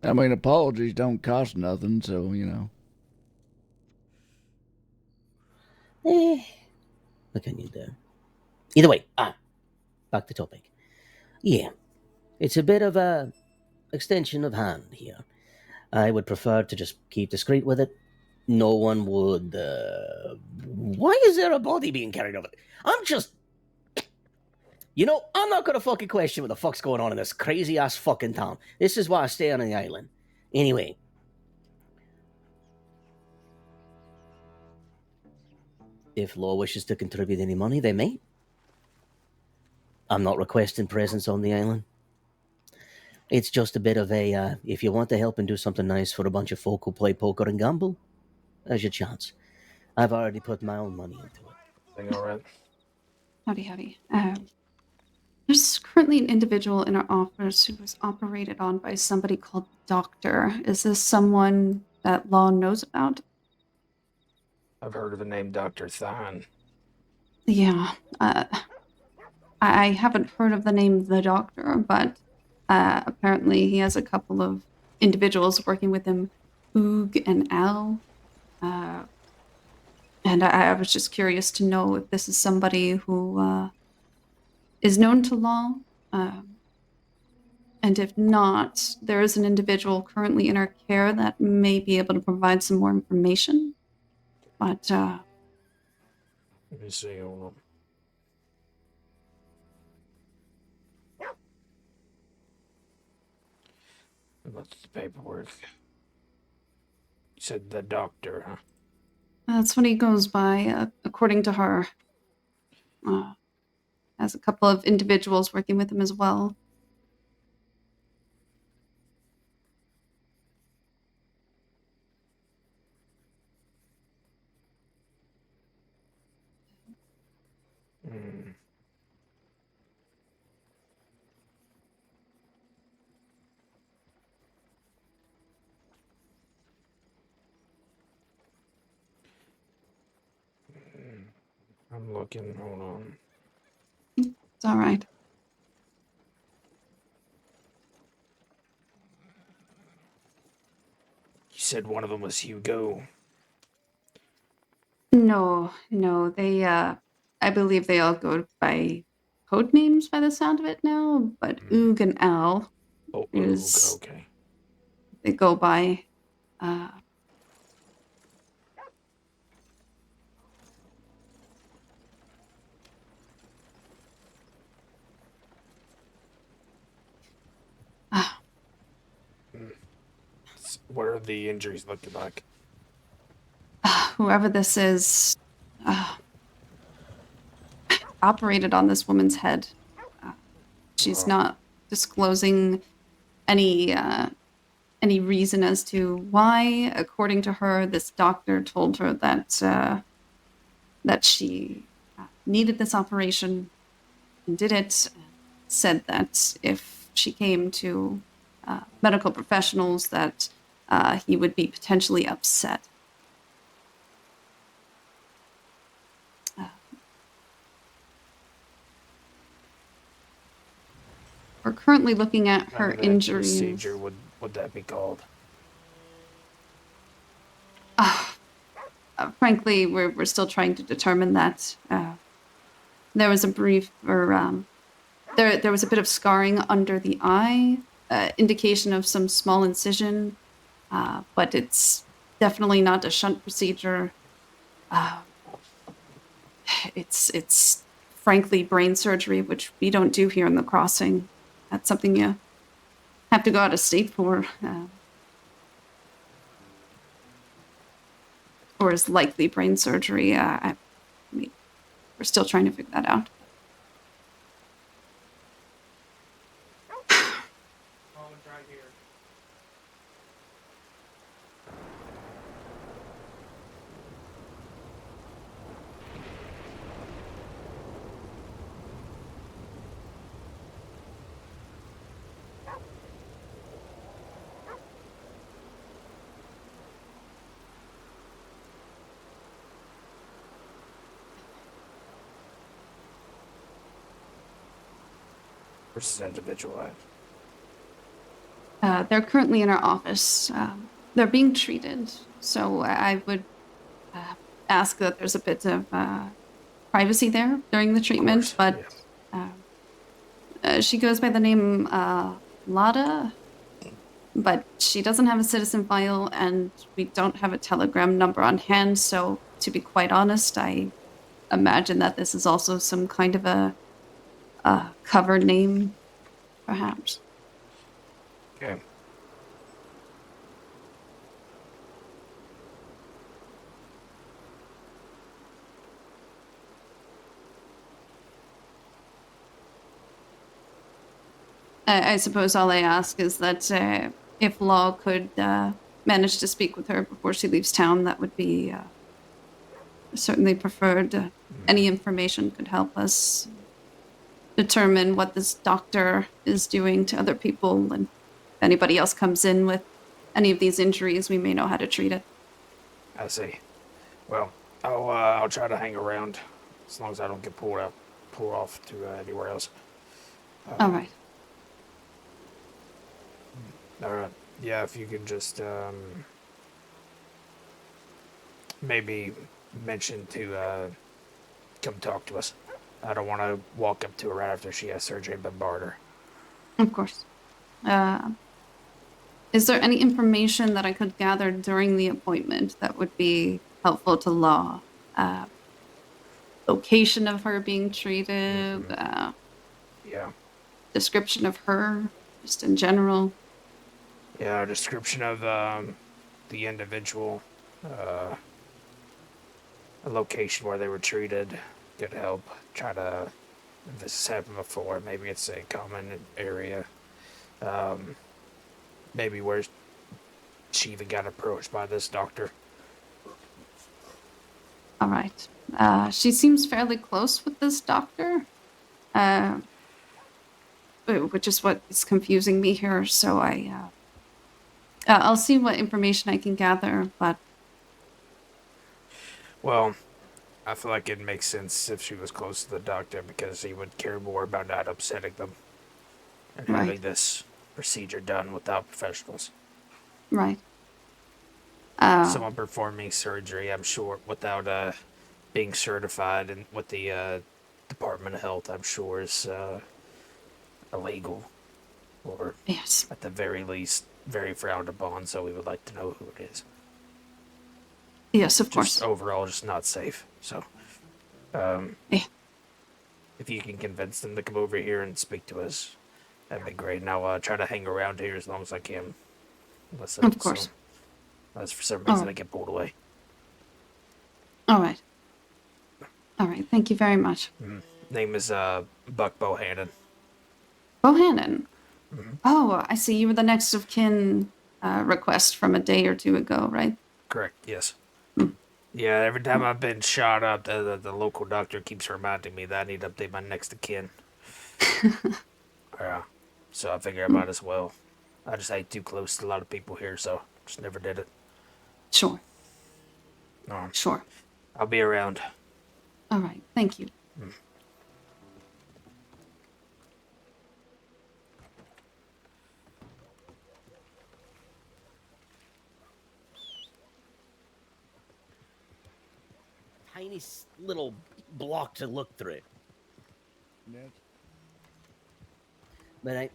I mean, apologies don't cost nothing, so, you know. What can you do? Either way, back to topic. Yeah, it's a bit of a extension of hand here. I would prefer to just keep discreet with it. No one would, Why is there a body being carried over? I'm just... I'm not gonna fucking question what the fuck's going on in this crazy-ass fucking town. This is why I stay on the island. Anyway. If law wishes to contribute any money, they may. I'm not requesting presence on the island. It's just a bit of a, if you want to help and do something nice for a bunch of folk who play poker and gamble, there's your chance. I've already put my own money into it. Thing all right? Howdy. There's currently an individual in our office who was operated on by somebody called Doctor. Is this someone that Law knows about? I've heard of the name Dr. Thon. Yeah. I haven't heard of the name The Doctor, but apparently he has a couple of individuals working with him, Oog and Al. And I was just curious to know if this is somebody who is known to Law. And if not, there is an individual currently in our care that may be able to provide some more information. But, Let me see. Hold on. What's the paperwork? You said the doctor, huh? that's what he goes by, according to her. Has a couple of individuals working with him as well. Hmm. I'm looking. Hold on. It's all right. You said one of them was Hugo. No, they, I believe they all go by code names by the sound of it now, but Oog and Al, Oh, is- okay. they go by, What are the injuries looking like? whoever this is, operated on this woman's head. She's not disclosing any reason as to why. According to her, this doctor told her that that she needed this operation and did it. said that if she came to medical professionals, that he would be potentially upset. We're currently looking at her What injuries. procedure would that be called? Frankly, we're still trying to determine that. There was a brief, or there was a bit of scarring under the eye, indication of some small incision, but it's definitely not a shunt procedure. It's frankly brain surgery, which we don't do here in the crossing. That's something you have to go out of state for. Or is likely brain surgery. I mean, we're still trying to figure that out. Where's this individual at? They're currently in our office. They're being treated, so I would ask that there's a bit of privacy there during the treatment. Of course, But she goes by the name Lada, but she doesn't have a citizen file, and we don't have a telegram number on hand. So, to be quite honest, I imagine that this is also some kind of a cover name, perhaps. Okay. I suppose all I ask is that if Law could manage to speak with her before she leaves town, that would be certainly preferred. Any information could help us determine what this doctor is doing to other people, and if anybody else comes in with any of these injuries, we may know how to treat it. I see. Well, I'll try to hang around as long as I don't get pulled off to anywhere else. All right. All right. Yeah, if you could just maybe mention to come talk to us. I don't want to walk up to her right after she has surgery and bombard her. Of course. Is there any information that I could gather during the appointment that would be helpful to Law? Location of her being treated, Yeah. description of her, just in general. Yeah, a description of the individual, a location where they were treated, get help, try to, if this has happened before, maybe it's a common area, maybe where she even got approached by this doctor. All right. She seems fairly close with this doctor, which is what is confusing me here. So I'll see what information I can gather, but Well, I feel like it makes sense if she was close to the doctor because he would care more about not upsetting them and Right. having this procedure done without professionals. right. Someone performing surgery, I'm sure, without being certified and with the Department of Health, I'm sure is illegal, or Yes. at the very least, very frowned upon. So we would like to know who it is. Yes, of Just course. overall, just not safe. So, Yeah. if you can convince them to come over here and speak to us, that'd be great. And I'll try to hang around here as long as I can. Of course. Unless for some reason Oh. I get pulled away. All right. All right. Thank you very much. Name is Buck Bohannon. Bohannon. Oh, I see. You were the next of kin request from a day or two ago, right? Correct. Yes. Yeah. Every time I've been shot up, the local doctor keeps reminding me that I need to update my next of kin. Yeah. So I figure I might as well. I just ate too close to a lot of people here, so just never did it. Sure, No, sure. I'll be around. All right, thank you. Tiny little block to look through. Yes. But I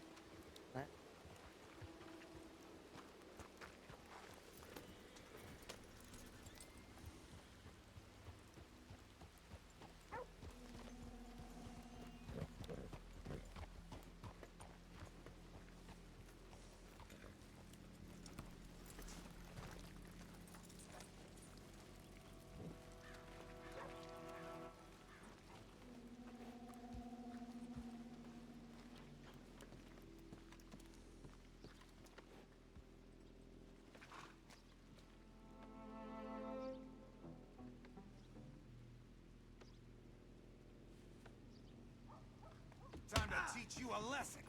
Time to teach you a lesson.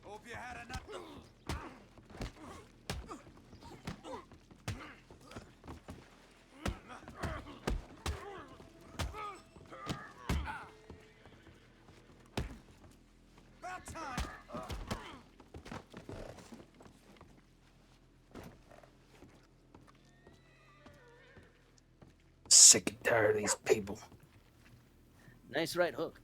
Hope you had enough. About time. Sick and tired of these people. nice right hook.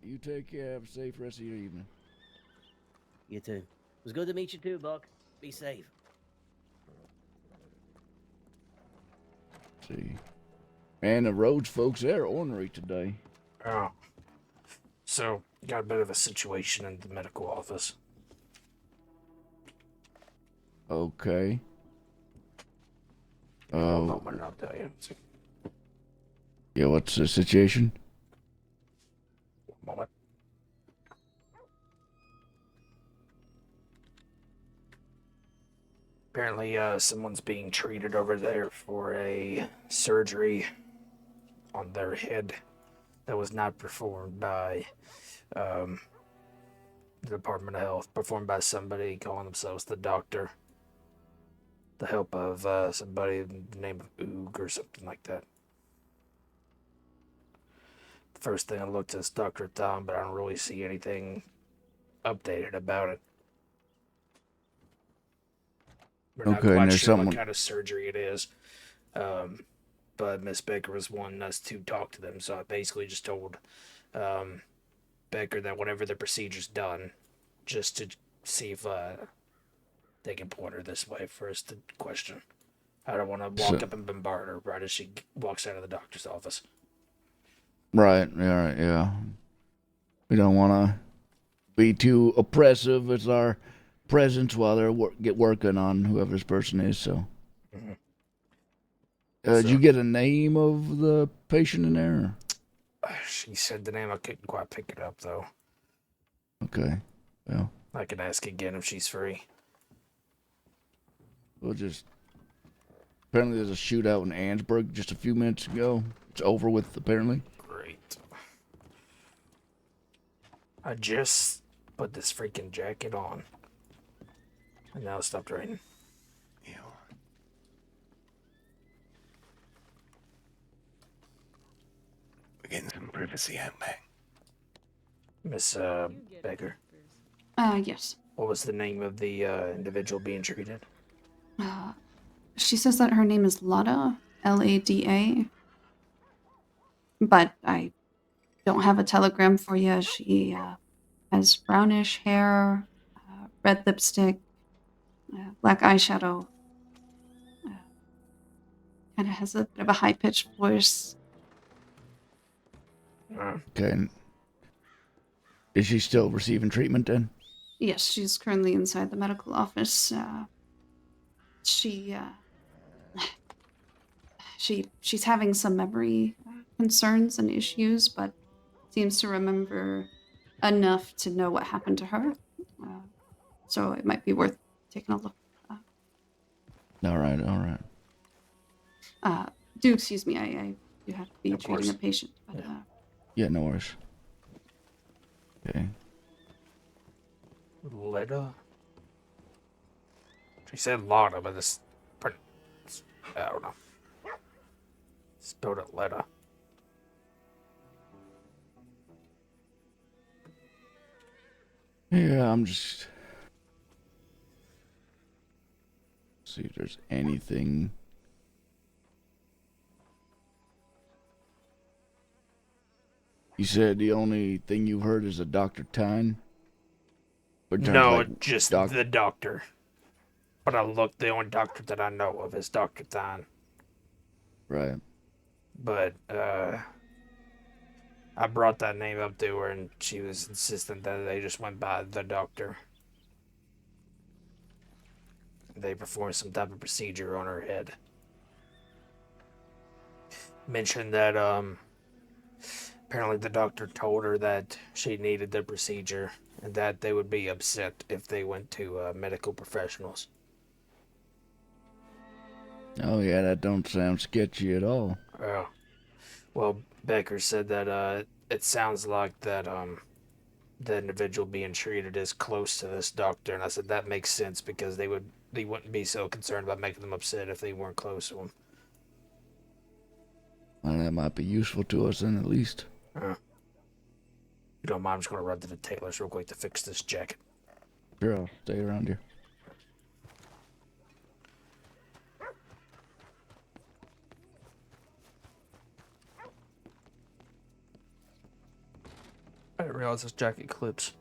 You take care. Have a safe rest of your evening. You too. It was good to meet you too, Buck. Be safe. See. Man, the Rhodes folks, they're ornery today. Oh. So, got a bit of a situation in the medical office. Okay. One Oh, moment, I'll tell you. yeah, what's the situation? One moment. Apparently, someone's being treated over there for a surgery on their head that was not performed by the Department of Health, performed by somebody calling themselves the doctor. The help of somebody in the name of Oog or something like that. The first thing I looked is Dr. Tom, but I don't really see anything updated about it. We're not Okay, and quite there's sure what someone. kind of surgery it is. But Miss Baker was wanting us to talk to them, so I basically just told Baker that whenever the procedure's done, just to see if they can point her this way for us to question. I don't want to walk So, up and bombard her right as she walks out of the doctor's office. right, yeah. We don't want to be too oppressive with our presence while they're get working on whoever this person is. So, Mhm. did you get a name of the patient in there? She said the name. I couldn't quite pick it up, though. Okay, well, I can ask again if she's free. we'll just. Apparently, there's a shootout in Ansburg just a few minutes ago. It's over with, apparently. Great. I just put this freaking jacket on. And now it stopped raining. Ew. We're getting some privacy out back. Miss Baker, Yes. what was the name of the individual being treated? She says that her name is Lada, Lada. But I don't have a telegram for you. She has brownish hair, red lipstick, black eyeshadow. Kind of has a bit of a high pitched voice. Okay. And is she still receiving treatment then? Yes, she's currently inside the medical office. She she's having some memory concerns and issues, but seems to remember enough to know what happened to her. So it might be worth taking a look. All right, all right. Do excuse me, I do have to be Of treating course. a patient. But Yeah, no worries. Okay. Letta? She said Lada, but this... I don't know. Spelled it Letta. Yeah, I'm just... See if there's anything... You said the only thing you've heard is a Dr. Tyne? But in terms of, No, like, just doc- the doctor. But I look, the only doctor that I know of is Dr. Thine. Right. But, I brought that name up to her, and she was insistent that they just went by the doctor. They performed some type of procedure on her head. Mentioned that, apparently the doctor told her that she needed the procedure, and that they would be upset if they went to, medical professionals. Oh, yeah, that don't sound sketchy at all. Oh. Well, Becker said that, it sounds like that, the individual being treated is close to this doctor, and I said that makes sense because they wouldn't be so concerned about making them upset if they weren't close to him. Well, that might be useful to us then, at least. You don't mind, I'm just gonna run to the tailor's real quick to fix this jacket. Sure, I'll stay around here. I didn't realize this jacket clips.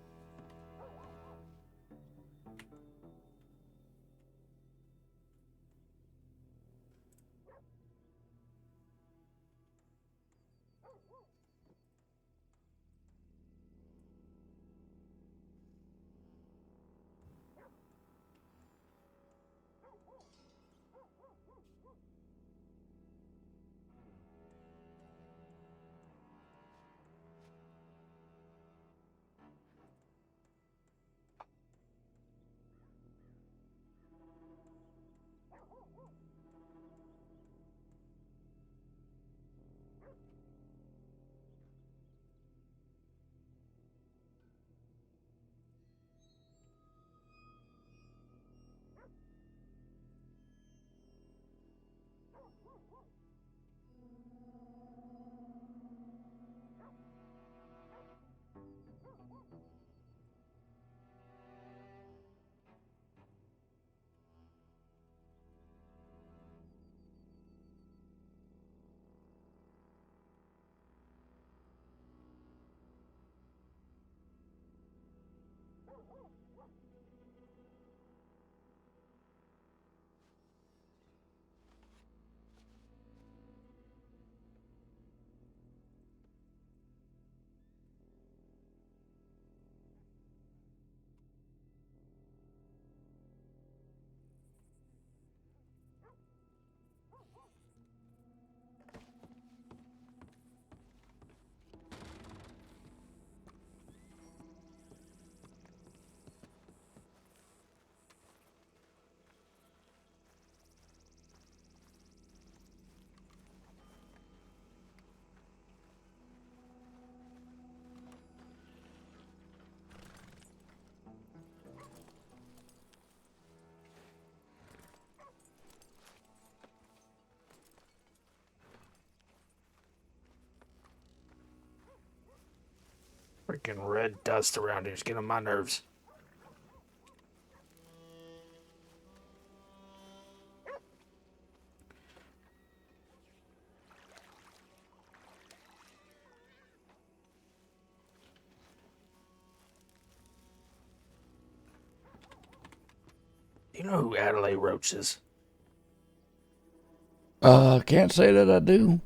Freaking red dust around here is getting on my nerves. Do you know who Adelaide Roach is? Can't say that I do.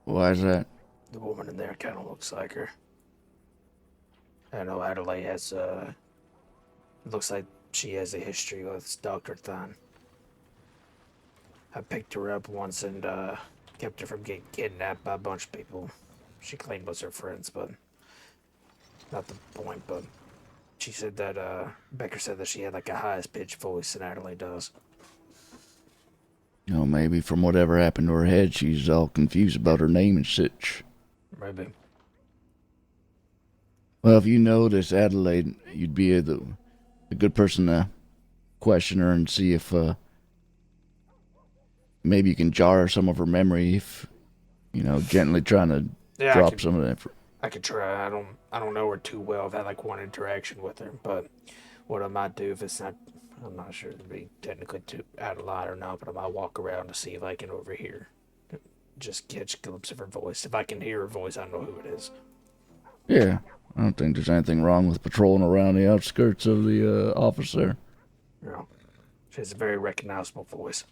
Why is that? The woman in there kind of looks like her. I know Adelaide has, looks like she has a history with Dr. Thun. I picked her up once and, kept her from getting kidnapped by a bunch of people. she claimed was her friends, but not the point. But she said that Becker said that she had like a highest pitched voice than Adelaide does. You know, maybe from whatever happened to her head, she's all confused about her name and such. Maybe. Well, if you know this Adelaide, you'd be the good person to question her and see if maybe you can jar some of her memory if, you know, gently trying to drop some of that. I could try. I don't know her too well. I've had like one interaction with her, but what I might do if it's not, I'm not sure to be technically too out of line or not, but I might walk around to see if I can overhear, just catch a glimpse of her voice. If I can hear her voice, I know who it is. Yeah, I don't think there's anything wrong with patrolling around the outskirts of the office there. No, she has a very recognizable voice.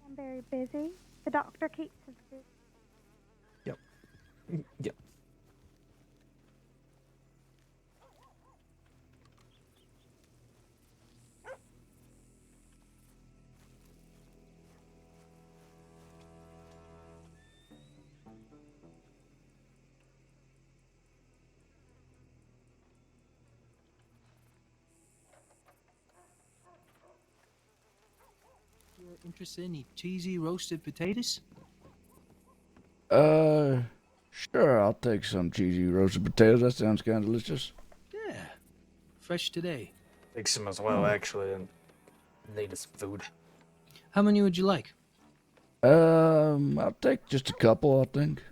I'm very busy. The doctor keeps us busy. Yep. You're interested in any cheesy roasted potatoes? Sure, I'll take some cheesy roasted potatoes. That sounds kind of delicious. Yeah, fresh today. Take some as well, actually, and needed some food. How many would you like? I'll take just a couple, I think.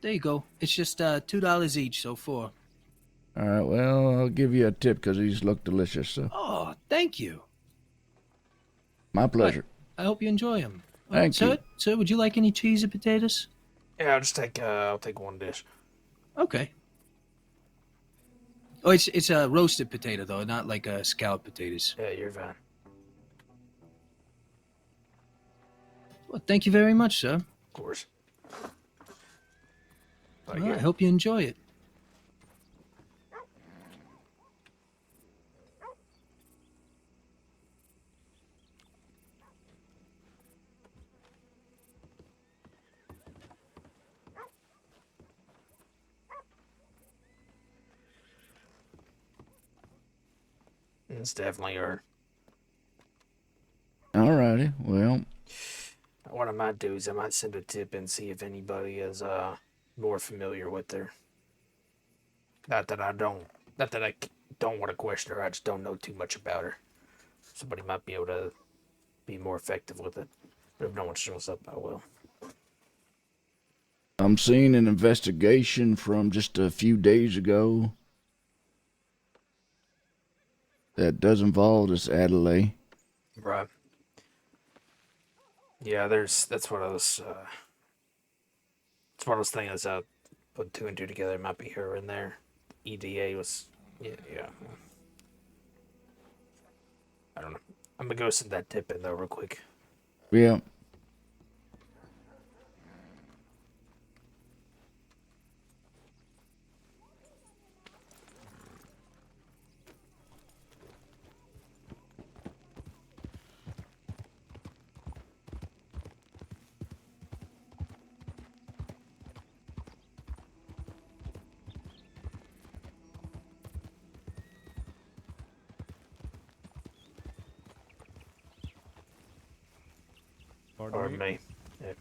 There you go. It's just $2 each, so 4. All right, well, I'll give you a tip because these look delicious. So. Oh, thank you. My pleasure. I hope you enjoy them. Thank you. Sir, would you like any cheesy potatoes? Yeah, I'll take one dish. Okay. Oh, it's a roasted potato though, not like scalloped potatoes. Yeah, you're fine. Well, thank you very much, sir. Of course. Well, I hope you enjoy it. It's definitely her. Alrighty, well. What I might do is I might send a tip and see if anybody is more familiar with her. Not that I don't want to question her. I just don't know too much about her. Somebody might be able to be more effective with it. But if no one shows up, I will. I'm seeing an investigation from just a few days ago that does involve this Adelaide. Right. Yeah, that's what I was. It's one of those things I put 2 and 2 together. It might be her in there. EDA was. Yeah. I don't know. I'm gonna go send that tip in though, real quick. Yeah. Pardon me. Yeah.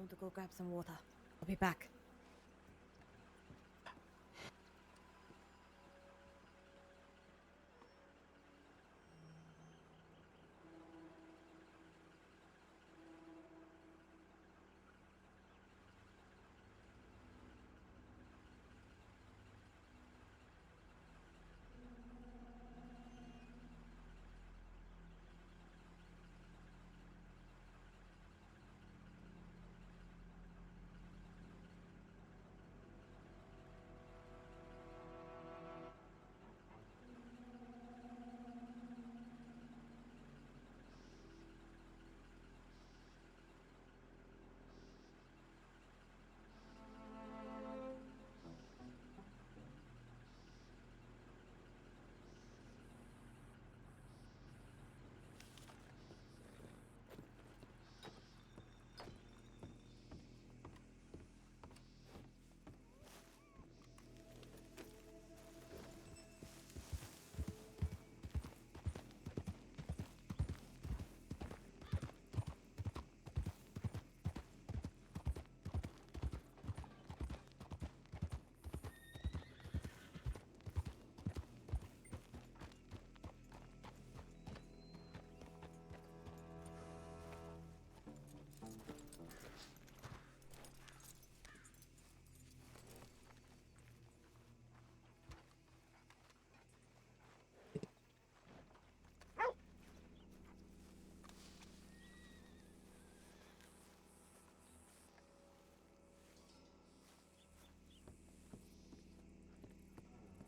want to go grab some water. I'll be back.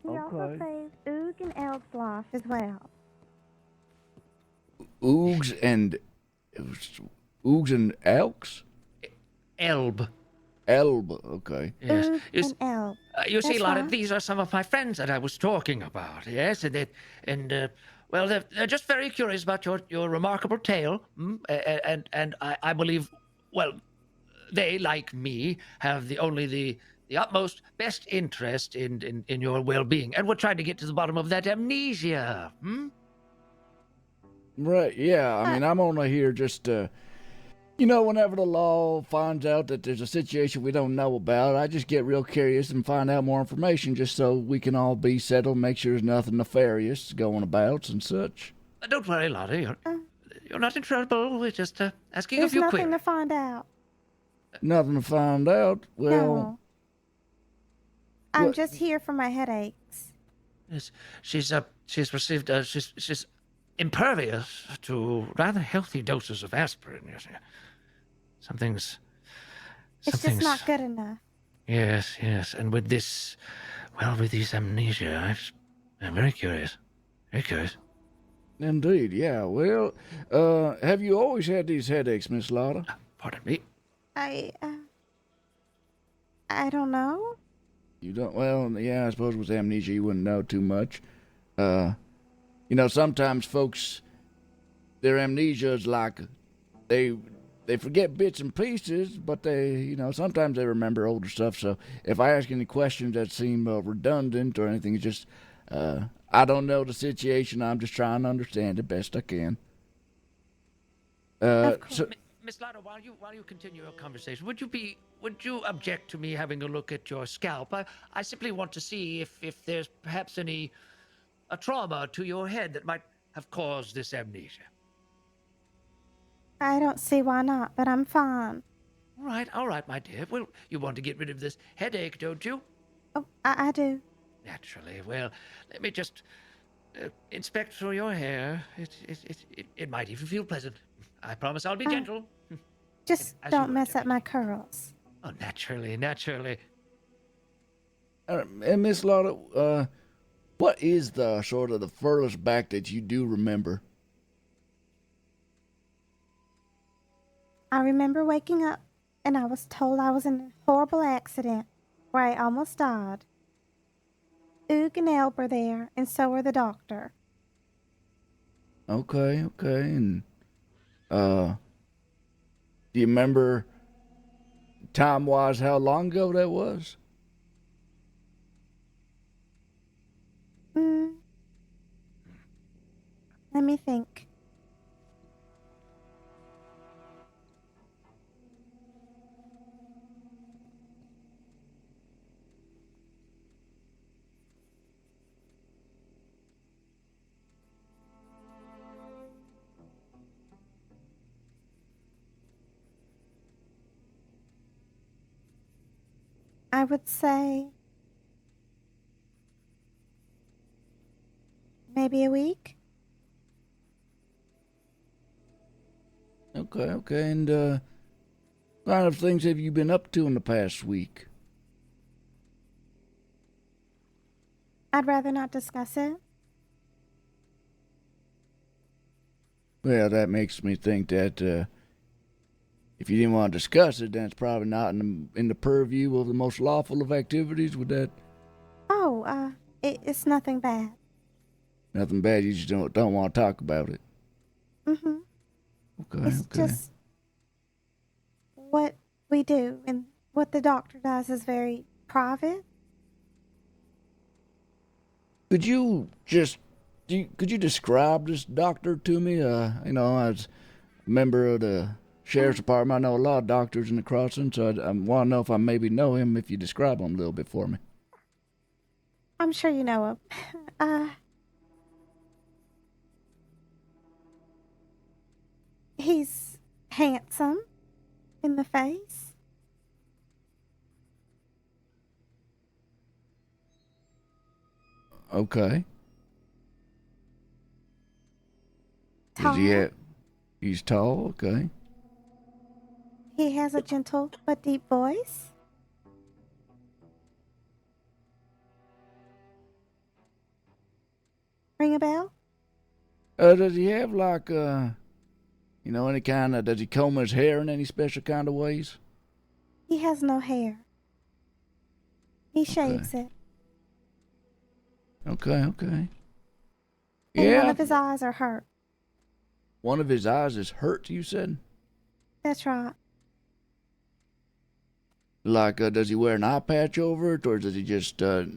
He also saved Oog and Elb's life as well. Oogs and elks? Elb. Elb, okay. Yes. Oog and Elb. You see, That's Lara, right. these are some of my friends that I was talking about. Yes, well, they're just very curious about your remarkable tale, and I believe, well, they, like me, have the utmost best interest in your well-being, and we're trying to get to the bottom of that amnesia. Right, yeah. I mean, I'm only here just whenever the law finds out that there's a situation we don't know about, I just get real curious and find out more information just so we can all be settled, make sure there's nothing nefarious going about and such. Don't worry, Lara, you're not in trouble. We're just asking a There's few nothing queries. to find out. Nothing to find out? Well... No. I'm just here for my headaches. Yes, she's received she's impervious to rather healthy doses of aspirin. You see, something's It's just not good enough. Yes, and with this amnesia, I'm very curious. Very curious. Indeed, yeah. Well, have you always had these headaches, Miss Lotta? Pardon me? I don't know. You don't? Well, yeah, I suppose with amnesia you wouldn't know too much. Sometimes folks, their amnesia is like they forget bits and pieces, but sometimes they remember older stuff. So if I ask any questions that seem redundant or anything, it's just I don't know the situation. I'm just trying to understand it best I can. Miss Lotta, while you continue your conversation, would you object to me having a look at your scalp? I simply want to see if there's perhaps a trauma to your head that might have caused this amnesia. I don't see why not, but I'm fine. All right, my dear. Well, you want to get rid of this headache, don't you? Oh, I do. Naturally. Well, let me just inspect through your hair. It might even feel pleasant. I promise I'll be gentle. Just don't mess up my curls. Oh, naturally. And Miss Lotta, what is the sort of the furthest back that you do remember? I remember waking up and I was told I was in a horrible accident where I almost died. Oog and Elb were there, and so were the doctor. Okay, and do you remember time-wise how long ago that was? Let me think. I would say maybe a week. Okay. And what kind of things have you been up to in the past week? I'd rather not discuss it. Well, that makes me think that if you didn't want to discuss it, then it's probably not in the purview of the most lawful of activities. Would that Oh, it's nothing bad. nothing bad? You just don't want to talk about it. Mm-hmm. Okay. It's just what we do, and what the doctor does is very private. Could you describe this doctor to me? As a member of the sheriff's department, I know a lot of doctors in the crossing, so I want to know if I maybe know him. If you describe him a little bit for me. I'm sure you know him. He's handsome in the face. Okay. Tall. He's tall. Okay. He has a gentle but deep voice. Ring a bell? Does he have any kind of? Does he comb his hair in any special kind of ways? He has no hair. He shaves it. Okay. And Yeah. one of his eyes are hurt. One of his eyes is hurt, you said? That's right. Does he wear an eye patch over it, or does he just, No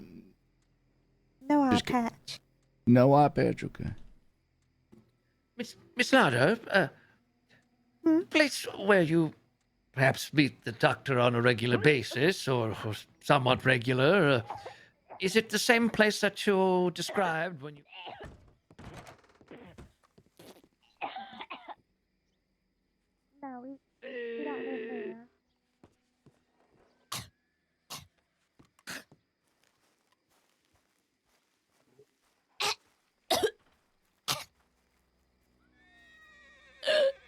eye patch. no eye patch? Okay. Miss Larda, place where you perhaps meet the doctor on a regular basis, or somewhat regular. Is it the same place that you described when you... No, we don't live there.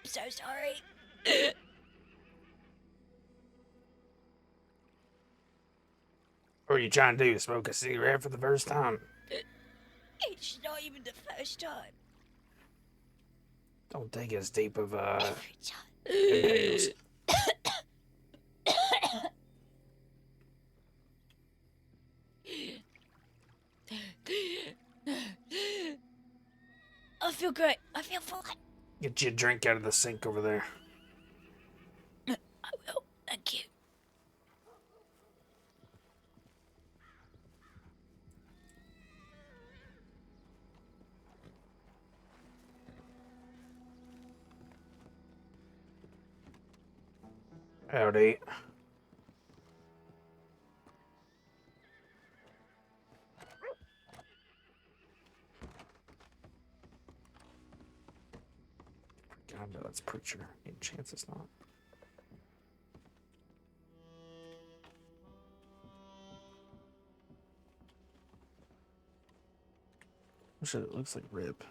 So sorry. What are you trying to do? Smoke a cigarette for the first time? It's not even the first time. Don't take as deep of a... I feel great. I feel fine. Get you a drink out of the sink over there. I will. Thank you. Howdy. God, no, that's Preacher. Any chance it's not? Shit, it looks like Rip.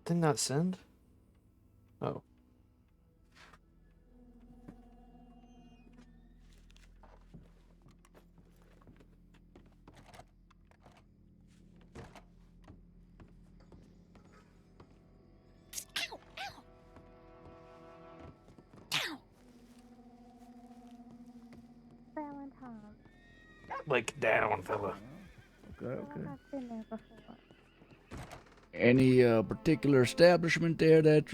Did not send? Oh. Ow! Ow! Ow! Valentine. Like down, fella. Okay, I feel like I've been there before. Any particular establishment there that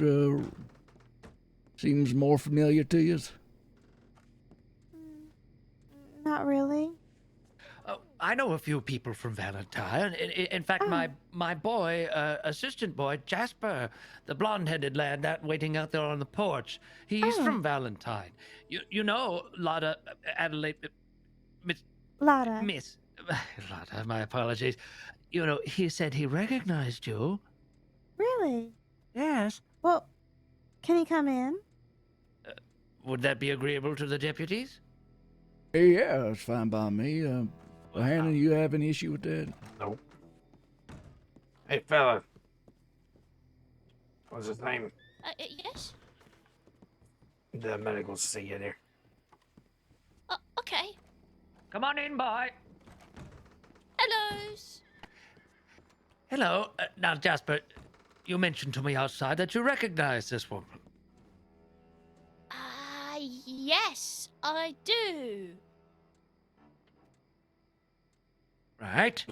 seems more familiar to you? Not really. I know a few people from Valentine. In fact, my boy, assistant boy, Jasper, the blonde-headed lad that waiting out there on the porch, he's from Valentine. You know, Lotta, Adelaide, Lotta. Miss, Lotta, my apologies. You know, he said he recognized you. Really? Yes. Well, can he come in? Would that be agreeable to the deputies? Yeah, that's fine by me. Bohannon, you have any issue with that? Nope. Hey, fella. What's his name? Yes? The medical see you there. Okay. Come on in, boy. Hellos. Hello. Now, Jasper, you mentioned to me outside that you recognize this woman. Yes, I do. Right.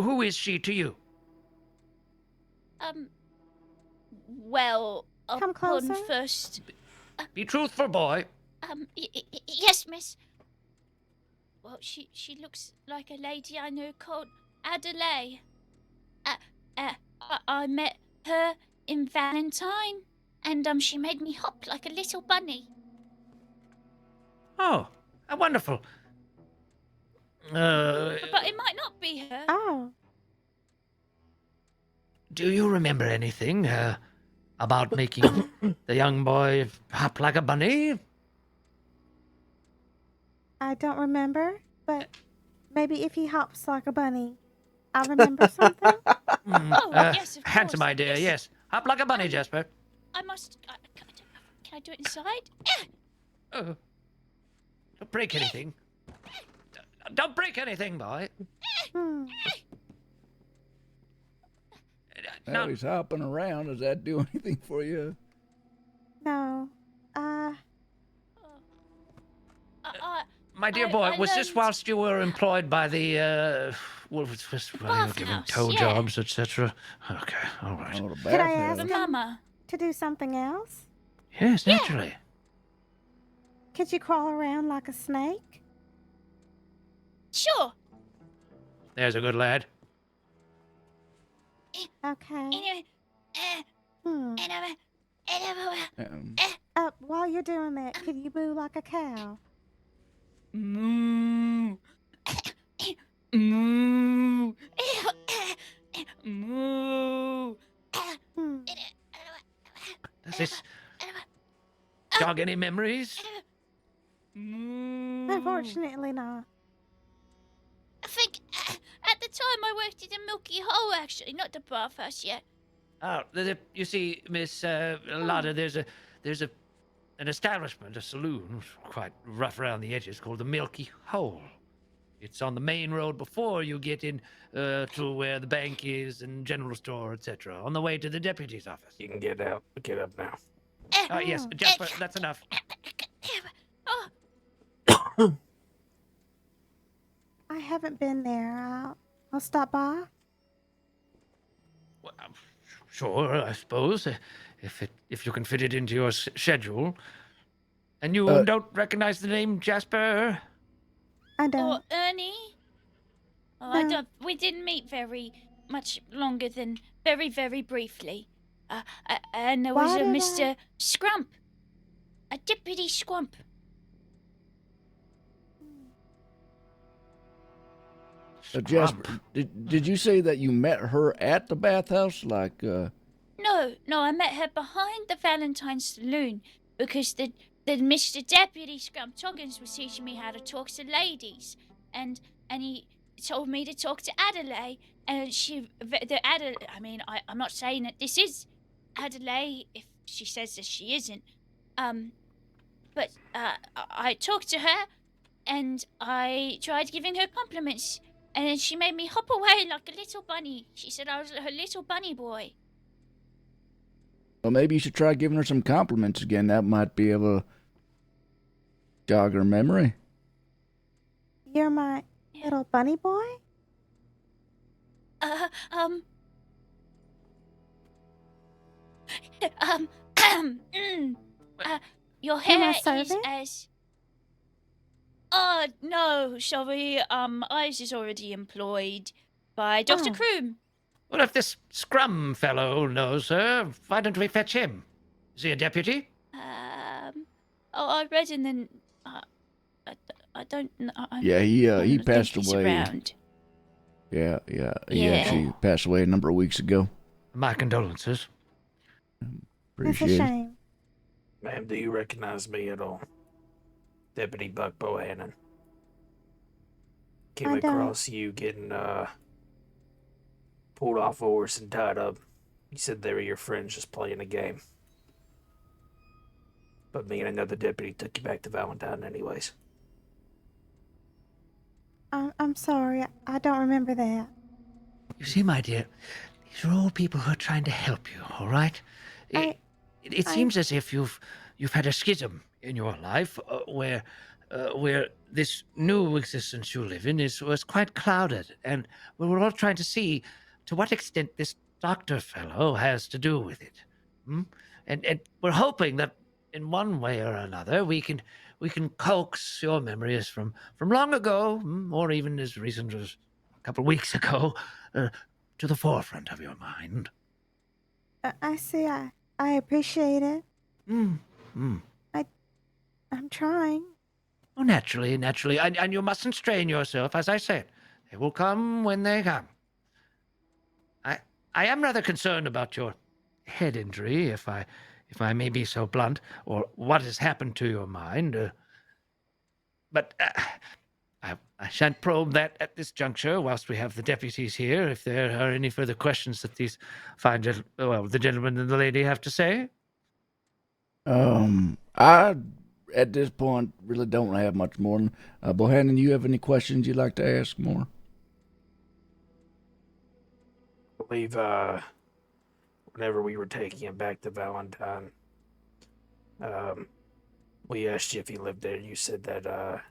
Who is she to you? Well, Come closer. first... Be truthful, boy. Yes, miss. Well, she looks like a lady I know called Adelaide. I met her in Valentine, and she made me hop like a little bunny. Oh, wonderful. But it might not be her. Oh. Do you remember anything about making the young boy hop like a bunny? I don't remember, but maybe if he hops like a bunny, I'll remember something. Yes, of course. Handsome idea, yes. Hop like a bunny, Jasper. I must... can I do it inside? Don't break anything. Don't break anything, boy. Now he's hopping around. Does that do anything for you? No. My dear boy, was this whilst you were employed by the, while you were doing tow jobs, etc.? Okay, all right. Could I ask him to do something else? Yes, naturally. Could you crawl around like a snake? Sure. There's a good lad. Okay. While you're doing that, could you moo like a cow? Moo. Moo. Moo. Does this jog any memories? Unfortunately not. I think at the time I worked in a Milky Hole, actually, not the bathhouse yet. Oh, you see, Miss Lotta, there's an establishment, a saloon, quite rough around the edges, called the Milky Hole. It's on the main road before you get in to where the bank is and general store, etc. On the way to the deputy's office. You can get out. Get up now. Oh, yes, Jasper, that's enough. I haven't been there. I'll stop by. Well, sure, I suppose, if you can fit it into your schedule. And you don't recognize the name Jasper? I don't. Or Ernie? Oh, I don't. We didn't meet very much longer than very, very briefly. And there was a Mr. Scrump, a Deputy Scrump. Jasper, did you say that you met her at the bathhouse? Like, No, I met her behind the Valentine Saloon because the Mr. Deputy Scrump Toggins was teaching me how to talk to ladies, and he told me to talk to Adelaide, and I'm not saying that this is Adelaide if she says that she isn't, but I talked to her, and I tried giving her compliments. And then she made me hop away like a little bunny. She said I was her little bunny boy. well, maybe you should try giving her some compliments again. That might be able to jog her memory. You're my little bunny boy? Uh, um, your You're hair my is servant? as. No, sorry. Ice is already employed by Dr. Oh. Kroom. Well, if this Scrum fellow knows her, why don't we fetch him? Is he a deputy? I read in the. I don't know. Yeah, he don't passed think he's away. around. Yeah. He Yeah. actually passed away a number of weeks ago. My condolences. It's a Appreciate it. shame. Ma'am, do you recognize me at all? Deputy Buck Bohannon. Came I don't. across you getting pulled off a horse and tied up. You said they were your friends just playing a game. But me and another deputy took you back to Valentine anyways. I'm sorry. I don't remember that. You see, my dear, these are all people who are trying to help you, all right? It seems as if you've had a schism in your life where this new existence you live in was quite clouded, and we're all trying to see to what extent this doctor fellow has to do with it. And we're hoping that in one way or another we can coax your memories from long ago, or even as recent as a couple of weeks ago, to the forefront of your mind. I see. I appreciate it. Mm. I'm trying. Oh, naturally, and you mustn't strain yourself, as I said. They will come when they come. I am rather concerned about your head injury, if I may be so blunt, or what has happened to your mind. But I shan't probe that at this juncture, whilst we have the deputies here, if there are any further questions that these fine the gentleman and the lady have to say. I, at this point, really don't have much more. Bohannon, you have any questions you'd like to ask more? I believe, whenever we were taking him back to Valentine, we asked you if he lived there. You said that,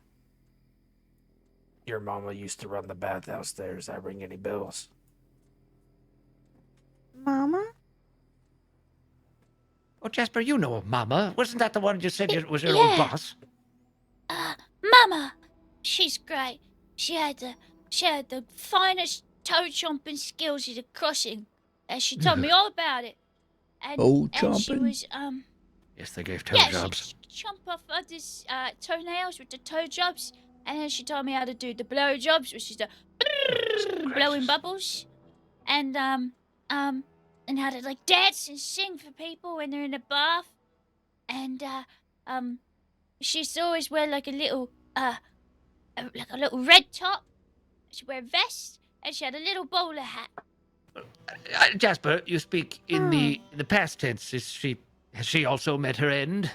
your mama used to run the bathhouse there. Does that ring any bells? Mama? Oh, Jasper, you know Mama. Wasn't that the one you said was your Yeah. old boss? Mama, she's great. She had the finest toe chomping skills at a crossing, and she told me all about it. And she chomping? was Yes, they gave toe jobs. She chomp off others' toenails with the toe jobs, and then she taught me how to do the blow jobs, which is the blowing bubbles, and how to like dance and sing for people when they're in the bath, and she used to always wear like a little red top. She'd wear a vest, and she had a little bowler hat. Jasper, you speak in the past tense. Has she also met her end?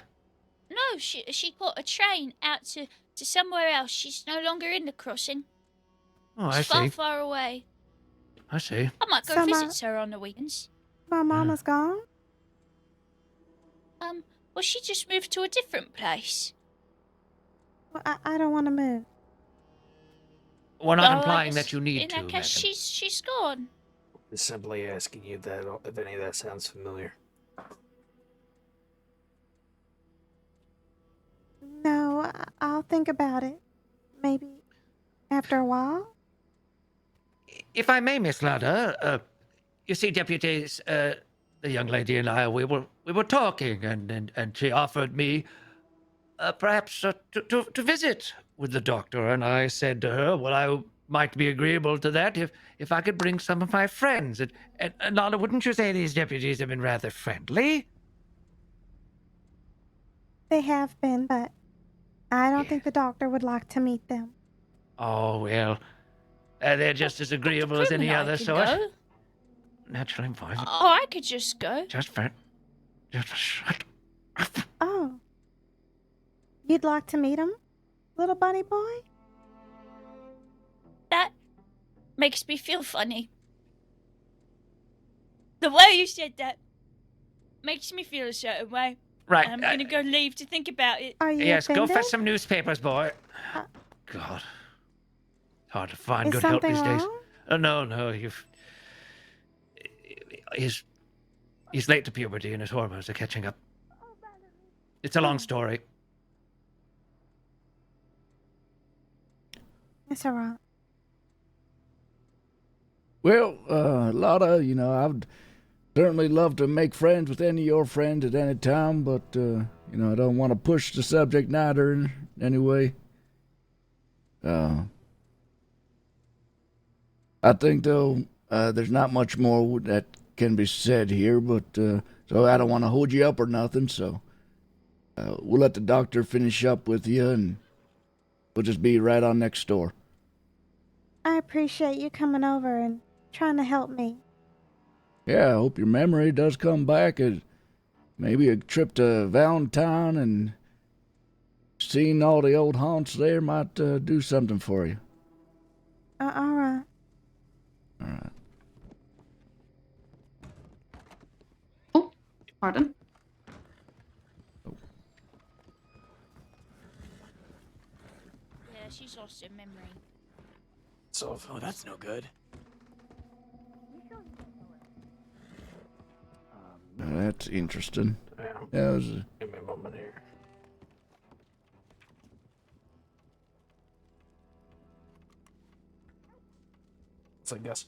No, she caught a train out to somewhere else. She's no longer in the crossing. Oh, I She's see. far, far away. I see. I might go visit her on the weekends. My mama's gone? Well, she just moved to a different place. Well, I don't want to move. We're not Oh, I implying guess that you need in to, that case, madam. she's gone. Just simply asking you that if any of that sounds familiar. No, I'll think about it. Maybe after a while. If I may, Miss Lauder, you see, deputies, the young lady and I, we were talking, and she offered me perhaps to visit with the doctor, and I said to her, well, I might be agreeable to that if I could bring some of my friends. And Lauder, wouldn't you say these deputies have been rather friendly? They have been, but I don't think the doctor would like to meet them. Oh, well, they're just as agreeable as any other sort. Go. Naturally, boy. Oh, I could just go. Just shut up. Oh. You'd like to meet him, little bunny boy? That makes me feel funny. The way you said that makes me feel a certain way. Right. I'm gonna go leave to think about it. Are you Yes, go offended? fetch some newspapers, boy. God. Hard to find Is good help something these days. wrong? No, he's late to puberty and his hormones are catching up. It's a long story. It's alright. Well, Lotta, I'd certainly love to make friends with any of your friends at any time, but, I don't want to push the subject neither in any way. I think, though, there's not much more that can be said here, but, so I don't want to hold you up or nothing, so we'll let the doctor finish up with you, and we'll just be right on next door. I appreciate you coming over and trying to help me. Yeah, I hope your memory does come back. Maybe a trip to Valentine and seeing all the old haunts there might do something for you. Alright. All right. Oh, pardon. Yeah, she's lost her memory. So, Oh, that's no good. That's interesting. yeah, give me a moment here. So I guess.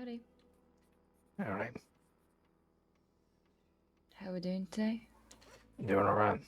Howdy. All right. How we doing today? Doing all right.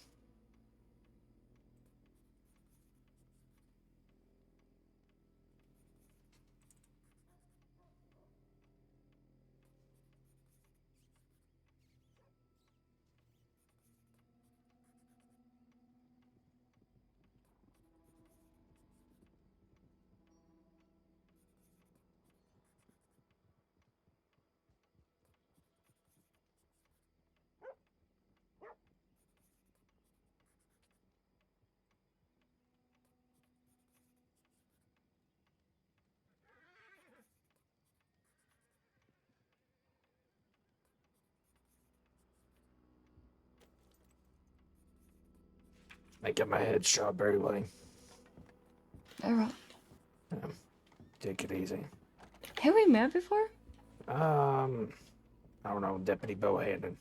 Making my head strawberry way. Alright. Take it easy. Have we met before? I don't know, Deputy Bohannon.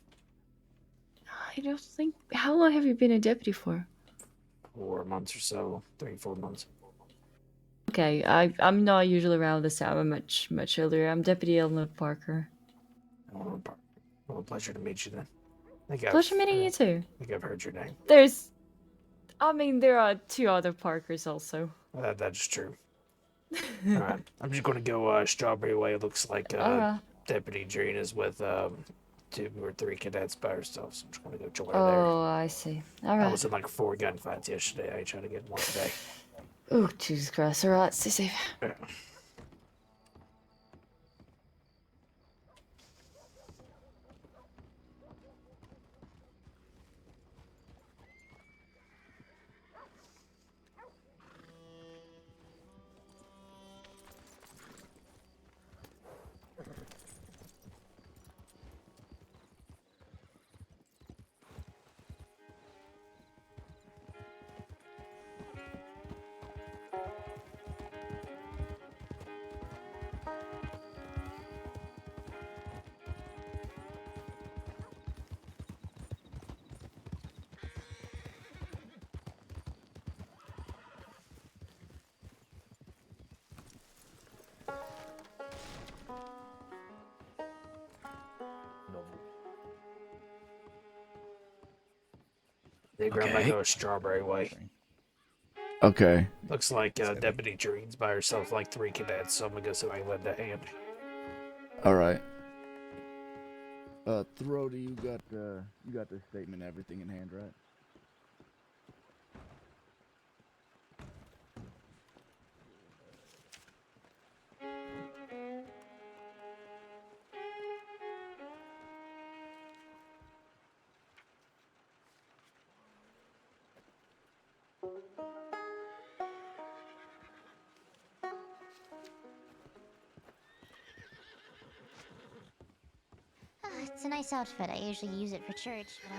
I don't think. How long have you been a deputy for? 4 months or so, 3-4 months. Okay, I'm not usually around this time. I'm much older. I'm Deputy Eleanor Parker. Well, a pleasure to meet you then. Pleasure meeting you too. I think I've heard your name. There are 2 other Parkers also. That's true. All right, I'm just gonna go strawberry way. It looks like Alright. Deputy Jean is with 2 or 3 cadets by herself, so I'm just gonna go join her Oh, I see. there. I Alright. was in like 4 gunfights yesterday. I ain't trying to get in one today. Oh, Jesus Christ. Alright, stay safe. Yeah. They grab like a strawberry way. Okay. Looks like Deputy Jean's by herself, like 3 cadets, so I'm gonna go see if I can lend a hand. All right. Throaty, you got the statement, everything in hand, right? It's a nice outfit. I usually use it for church, but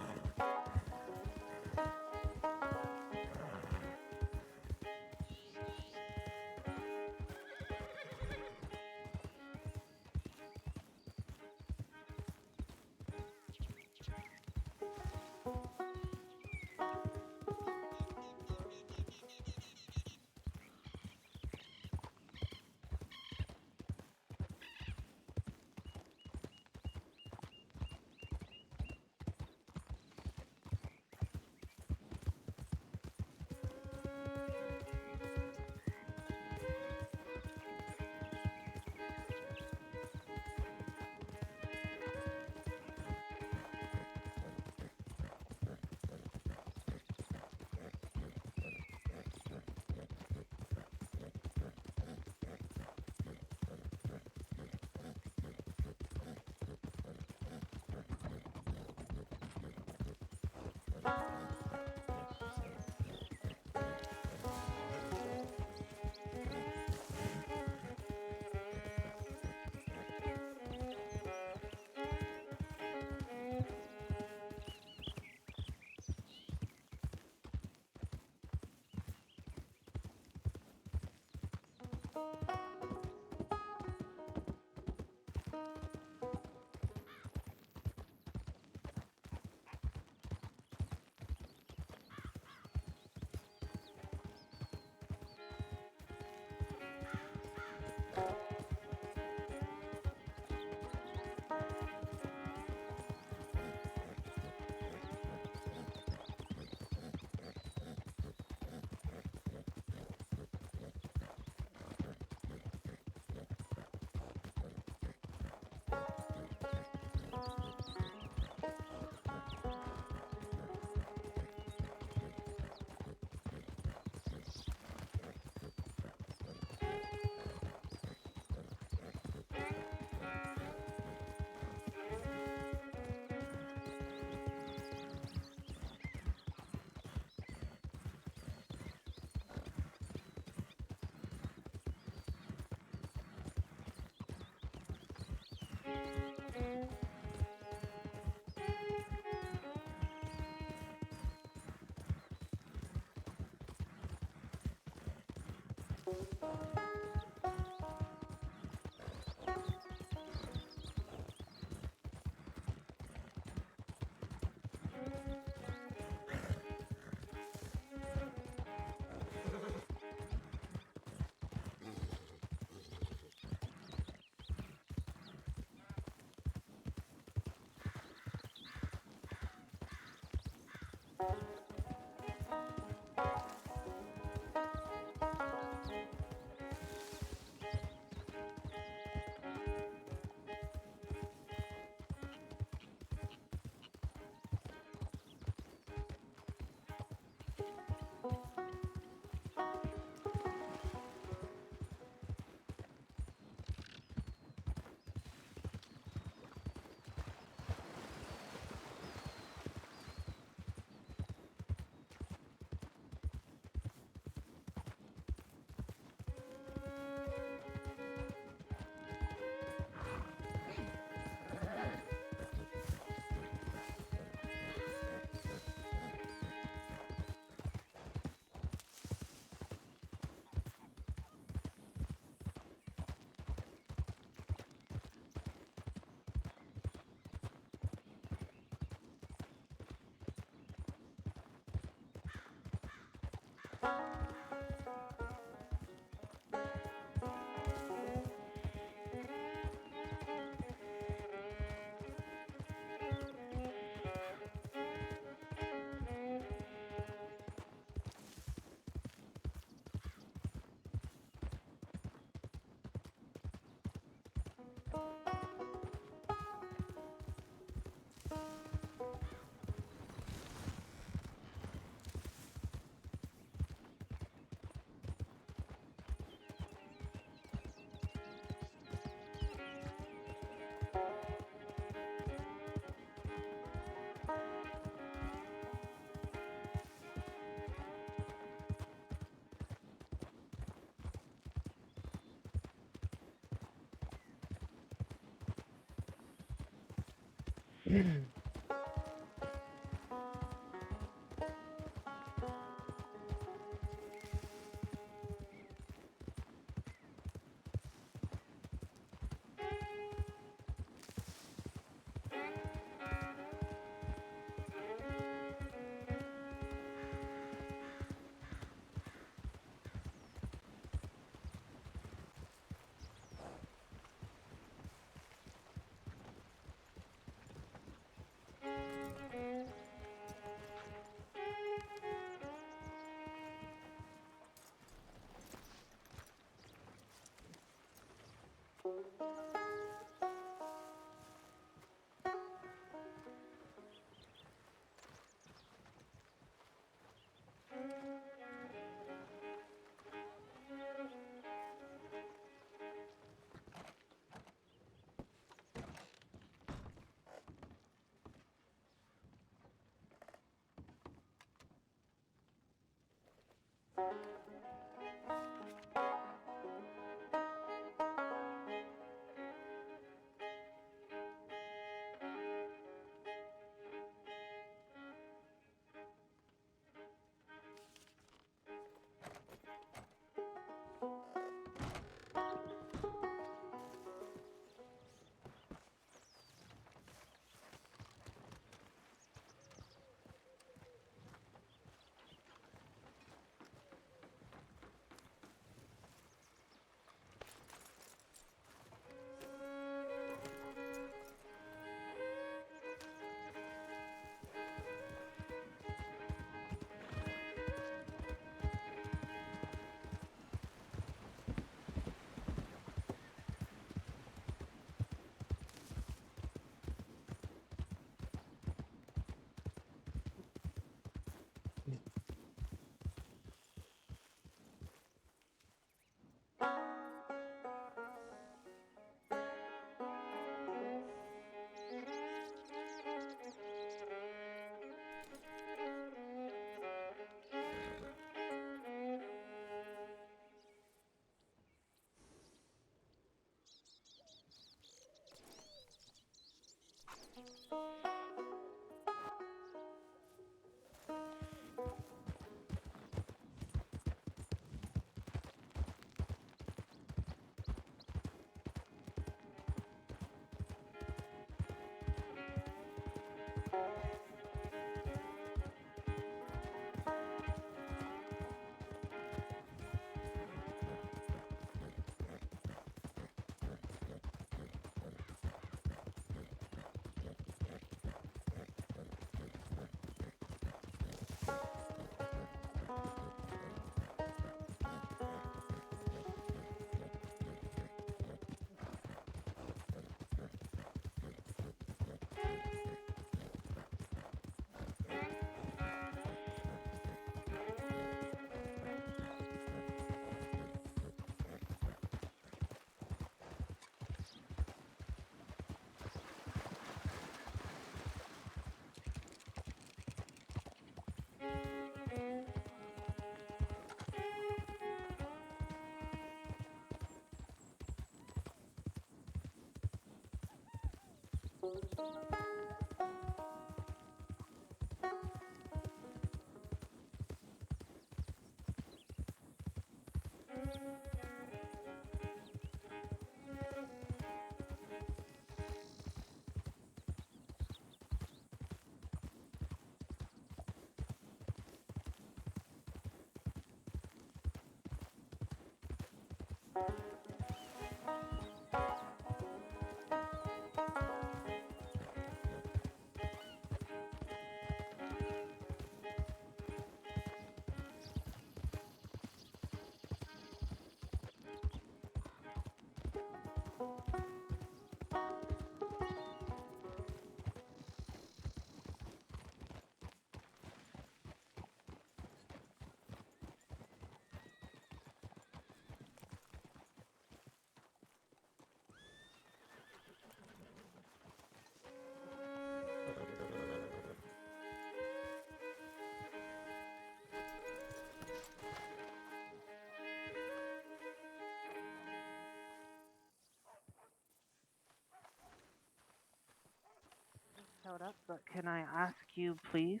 Showed up, but can I ask you, please,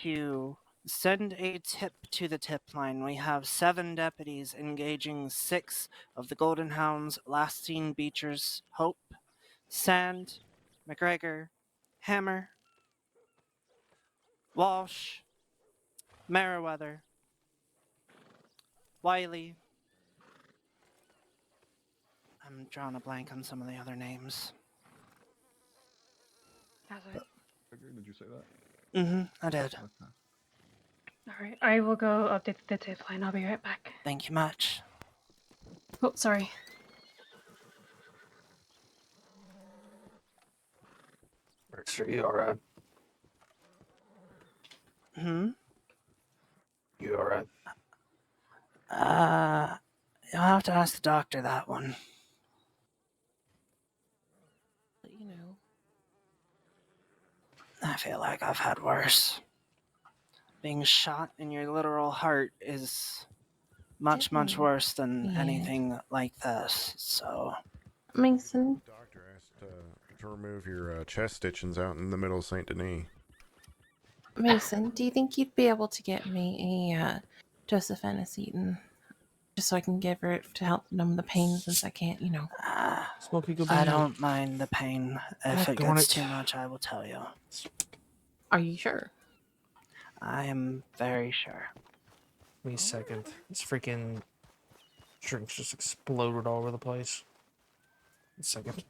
to send a tip to the tip line? We have 7 deputies engaging 6 of the Golden Hounds, last seen Beecher's Hope, Sand, McGregor, Hammer, Walsh, Meriwether, Wiley. I'm drawing a blank on some of the other names. Did you say that? I did. Okay. Alright, I will go update the tip line. I'll be right back. Thank you much. Oh, sorry. Sure, you alright? You alright? You'll have to ask the doctor that one. You know. I feel like I've had worse. Being shot in your literal heart is much worse than anything like this, so... Mason. The doctor asked to remove your chest stitchings out in the middle of St. Denis. Mason, do you think you'd be able to get me a Josephine Seton? Just so I can give her it to help numb the pain since I can't, you know. I don't mind the pain. If it gets too much, I will tell you. Are you sure? I am very sure. Give me a second. This freaking drinks just exploded all over the place. A second.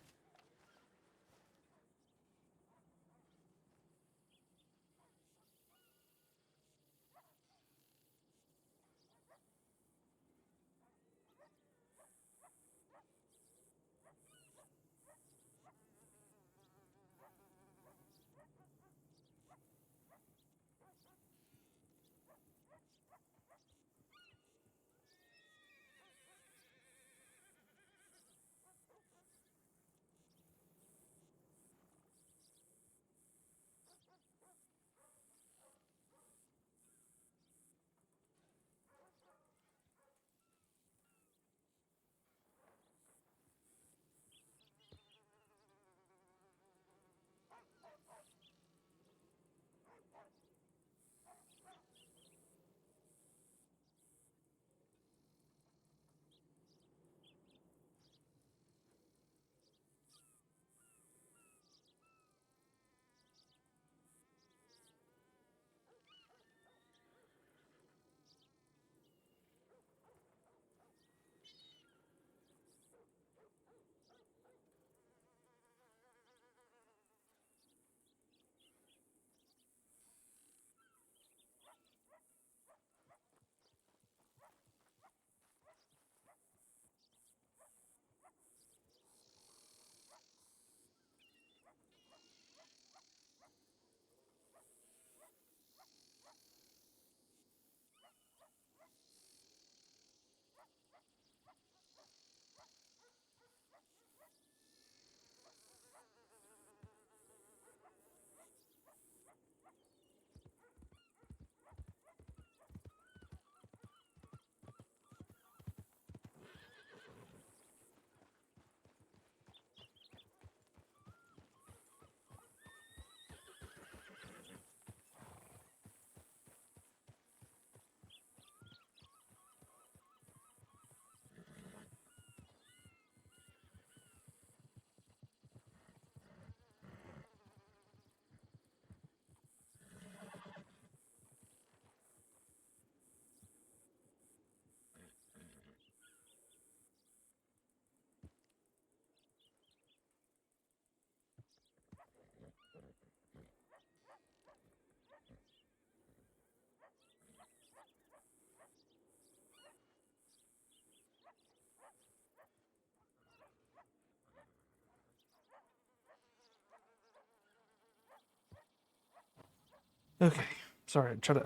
Okay. Sorry, I tried to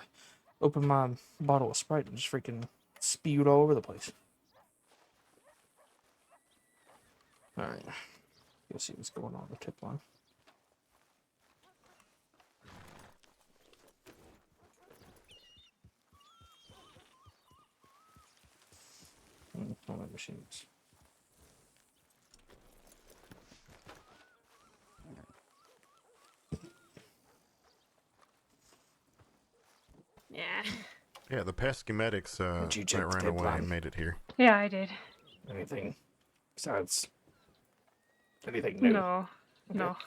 open my bottle of Sprite and just freaking spewed all over the place. Alright. Let's see what's going on the tip line. All my machines. Yeah. Yeah, the pesky medics Did you that check the ran tip away line? made it here. Yeah, I did. Anything besides anything new? No. Okay. No.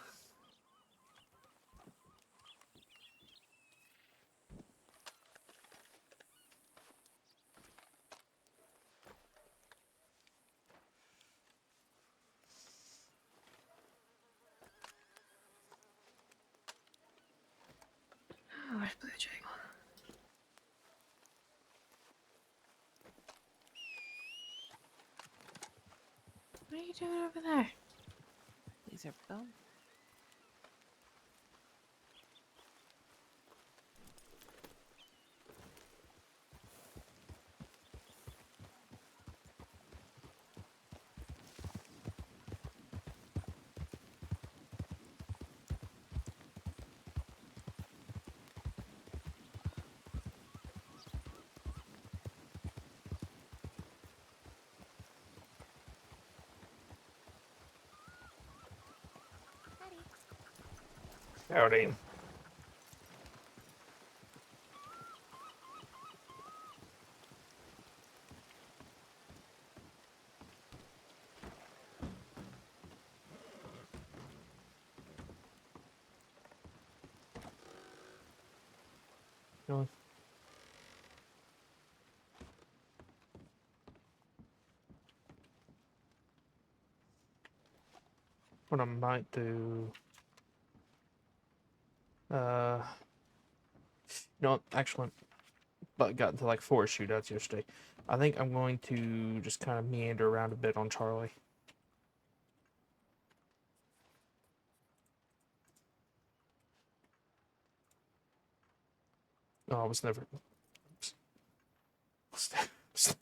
Oh, where's Blue Jay? What are you doing over there? These are gone. Howdy. No. What I might do. No, excellent. But got into like 4 shootouts yesterday. I think I'm going to just kind of meander around a bit on Charlie. No, I was never. Was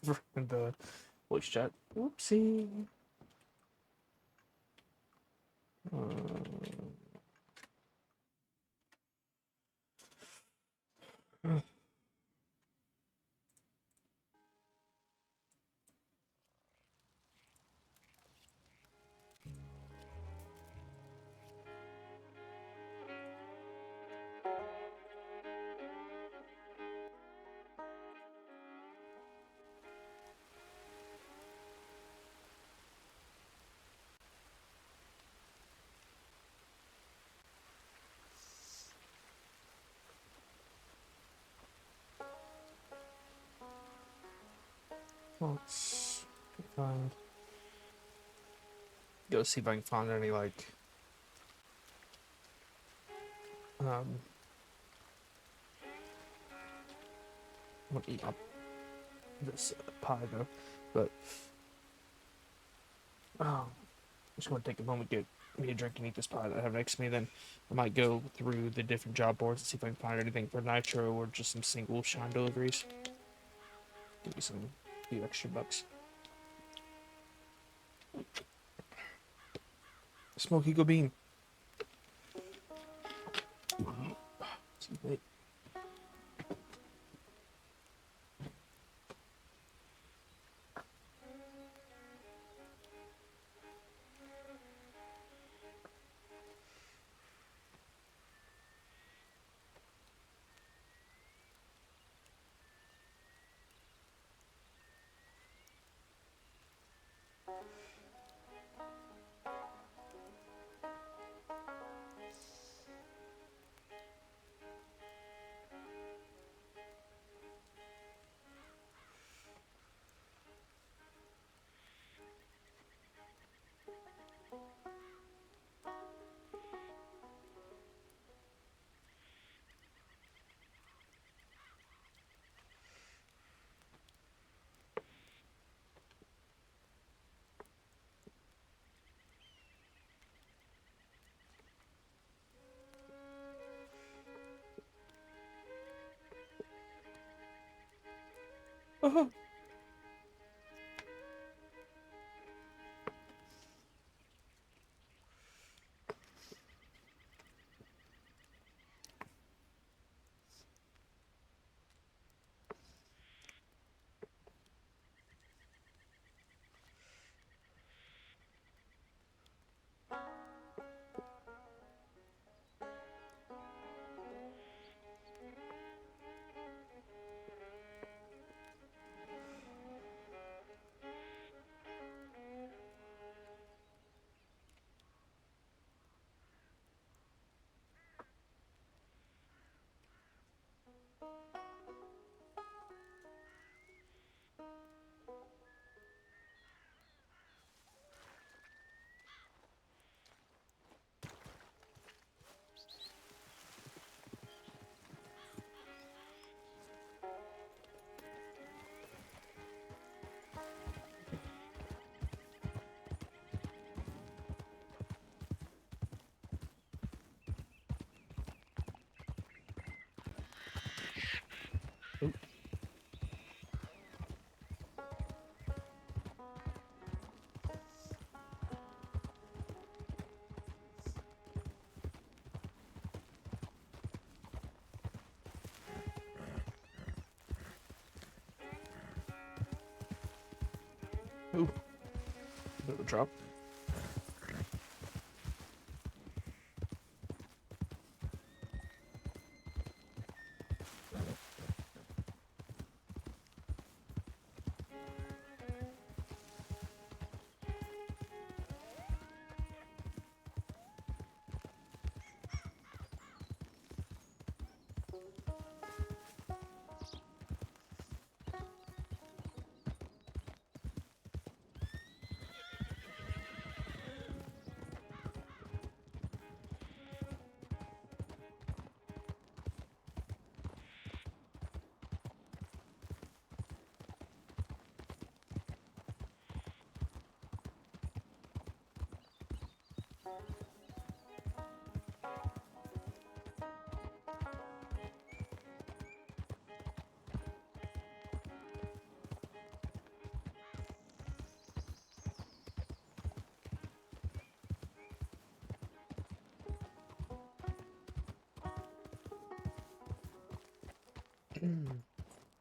never in the voice chat. Oopsie. Let's find. Go see if I can find any like. I'm gonna eat up this pie though, but I'm just gonna take a moment, get me a drink, and eat this pie that I have next to me. Then I might go through the different job boards and see if I can find anything for Nitro or just some single shine deliveries. Give me some few extra bucks. Smoky Go Bean. Ooh. Bit of a drop.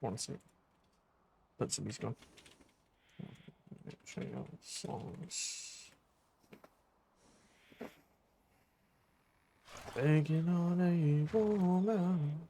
One second. Let somebody's gone. Check out songs. Begging on a woman.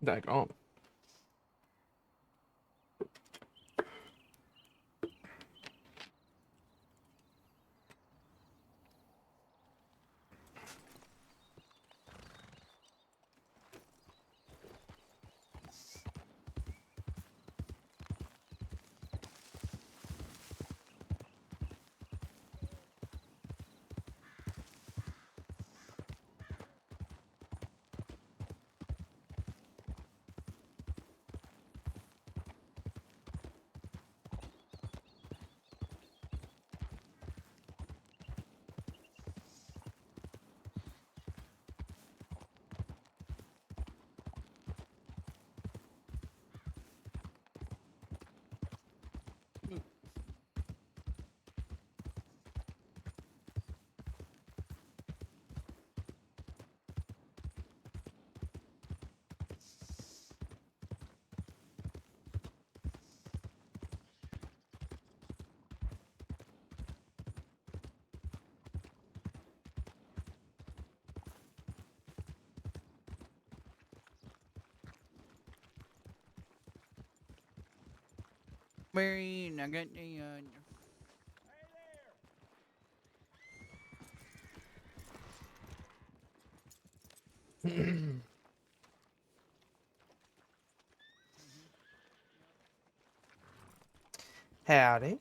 Daggone. Barry, and I got the Howdy.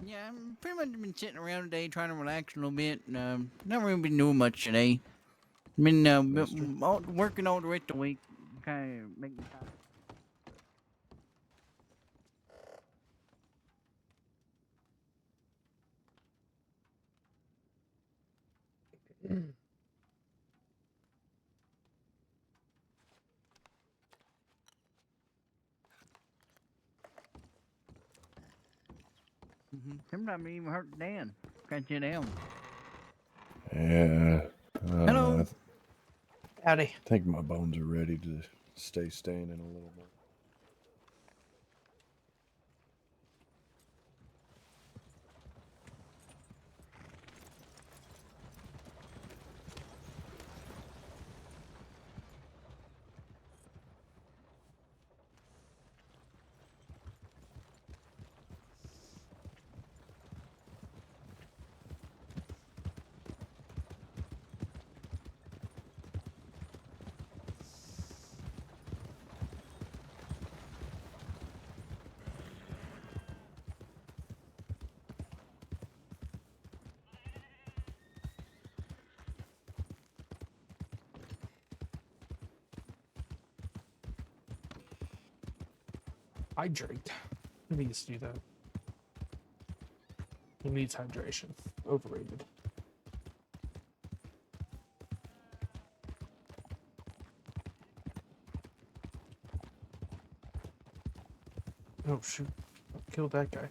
Yeah, I've pretty much been sitting around today trying to relax a little bit. And, not really been doing much today. Been working all the rest of the week. Kind of making time. Sometimes it even hurt Dan. Can't you down? Yeah. Hello. Howdy. I think my bones are ready to stay standing a little bit. Hydrate. He needs to do that. He needs hydration. Overrated. Oh shoot. Killed that guy.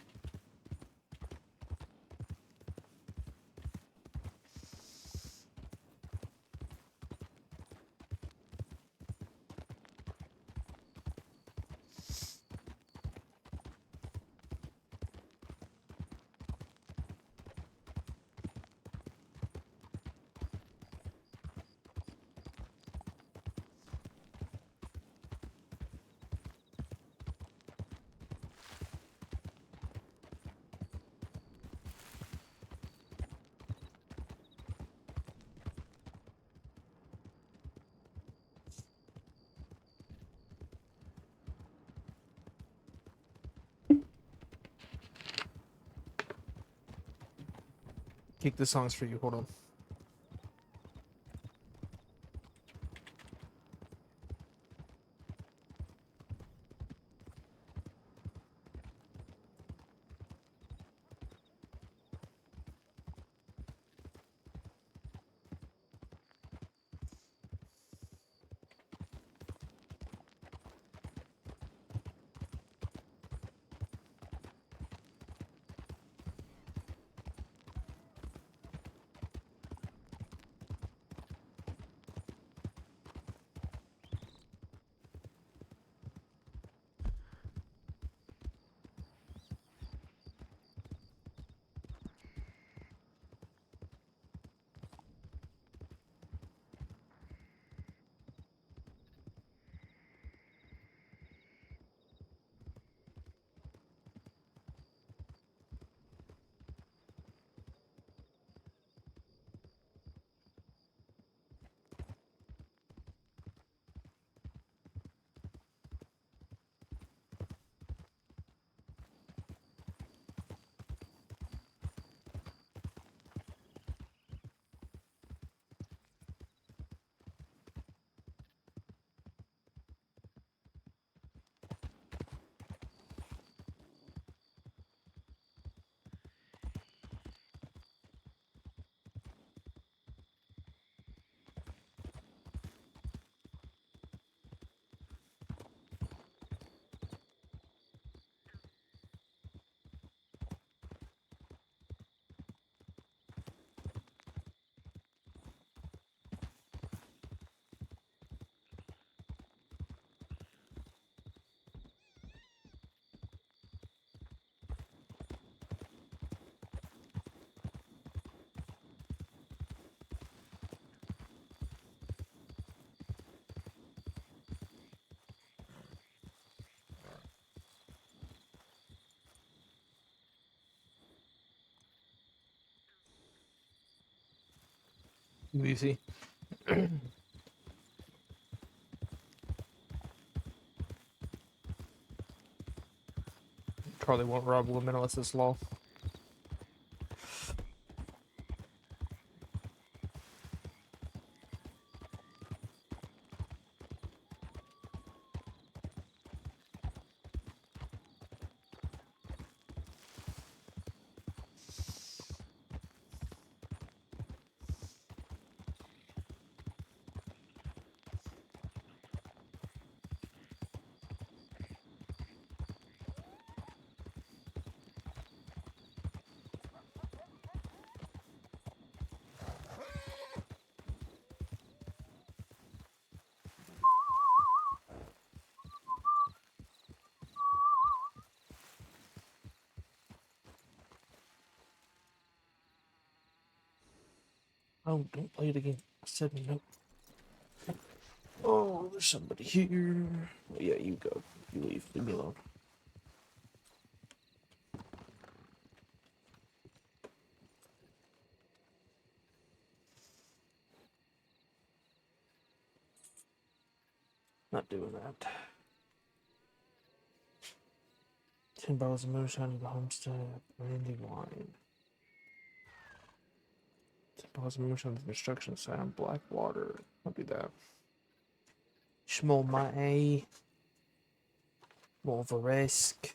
Kick the songs for you. Hold on. Easy. Probably won't rob women unless it's law. Oh, don't play it again. I said no. Oh, there's somebody here. Oh, yeah, you go. You leave. Leave me alone. Not doing that. 10 bottles of moonshine to the homestead. Brandy wine. 10 bottles of moonshine to the construction site on Blackwater. I'll do that. Schmo my A. More of a risk.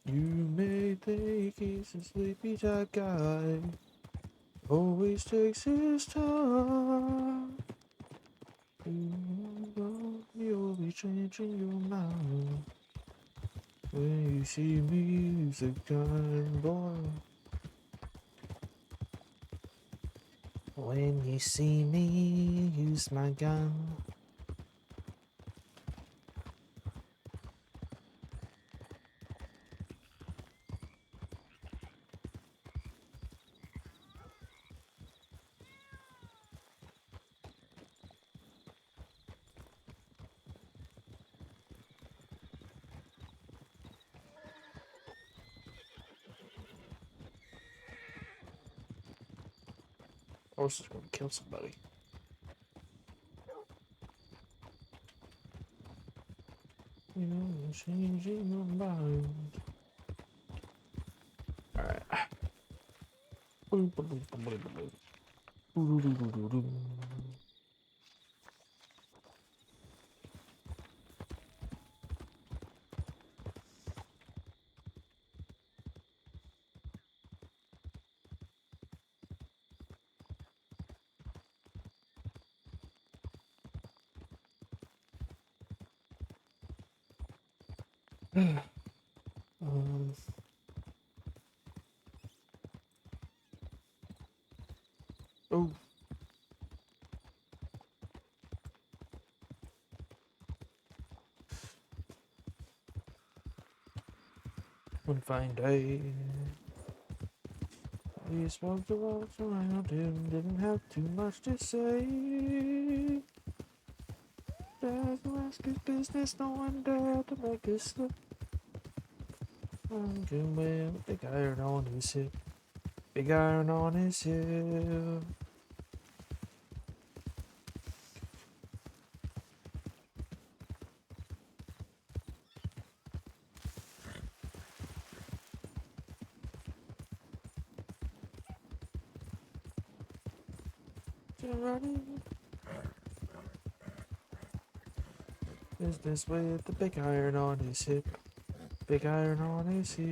You may think he's a sleepy type guy. Always takes his time. You'll be changing your mind. When you see me, he's a kind boy. When you see me, use my gun. Horse is gonna kill somebody. You know, changing your mind. Alright. um, oh. One fine day, we smoked the walks around him, didn't have too much to say. Just ask his business, no one dared to make us slip. I'm good with big iron on his hip, big iron on his hip. Business with the big iron on his hip, big iron on his hip.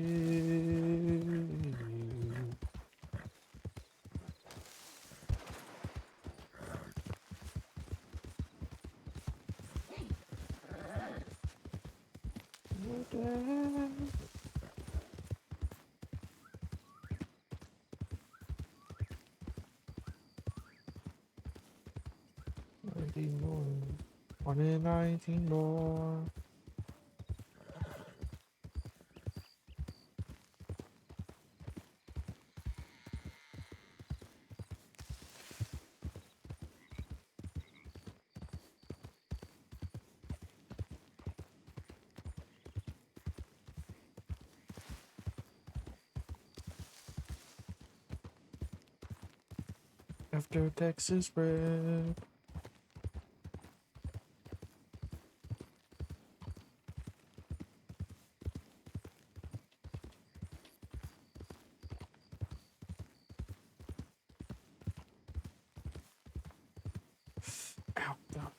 More. 1 in 19 more. After Texas Red. Ow, God.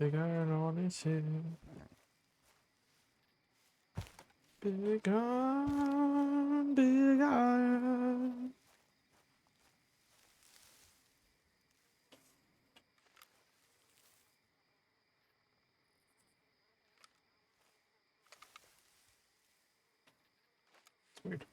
Big iron on his head. Big iron, big iron. It's weird.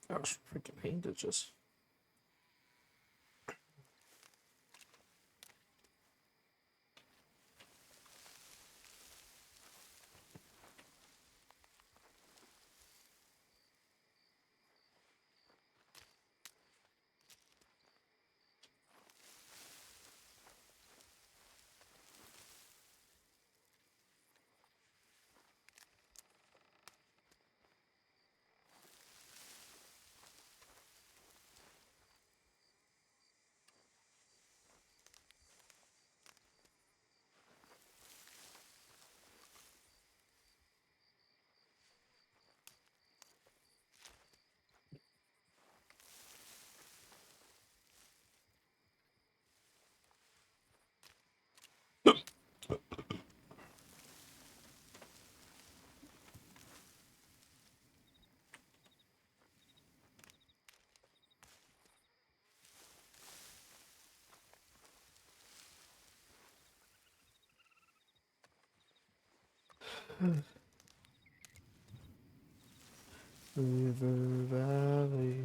Gosh, freaking bandages. River Valley.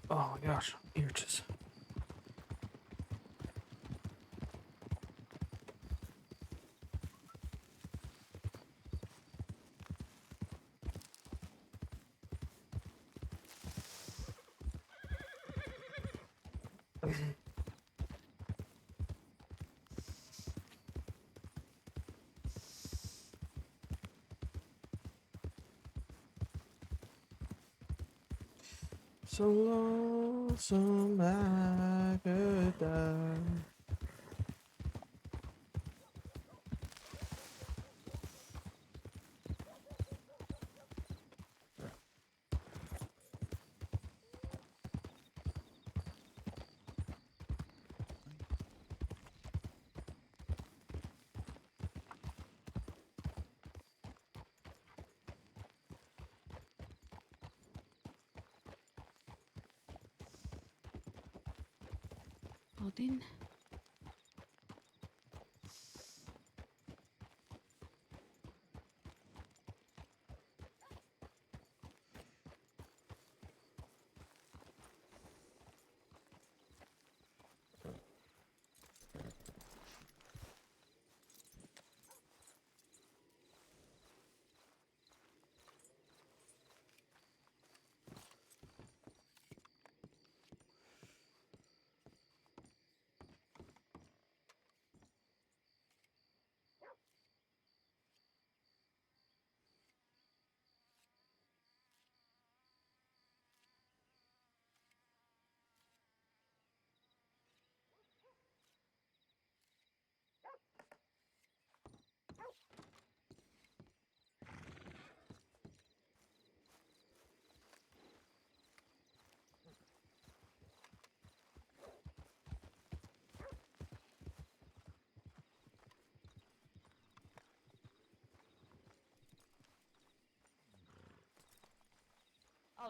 Oh my gosh, ears. So lonesome I could die. Odin.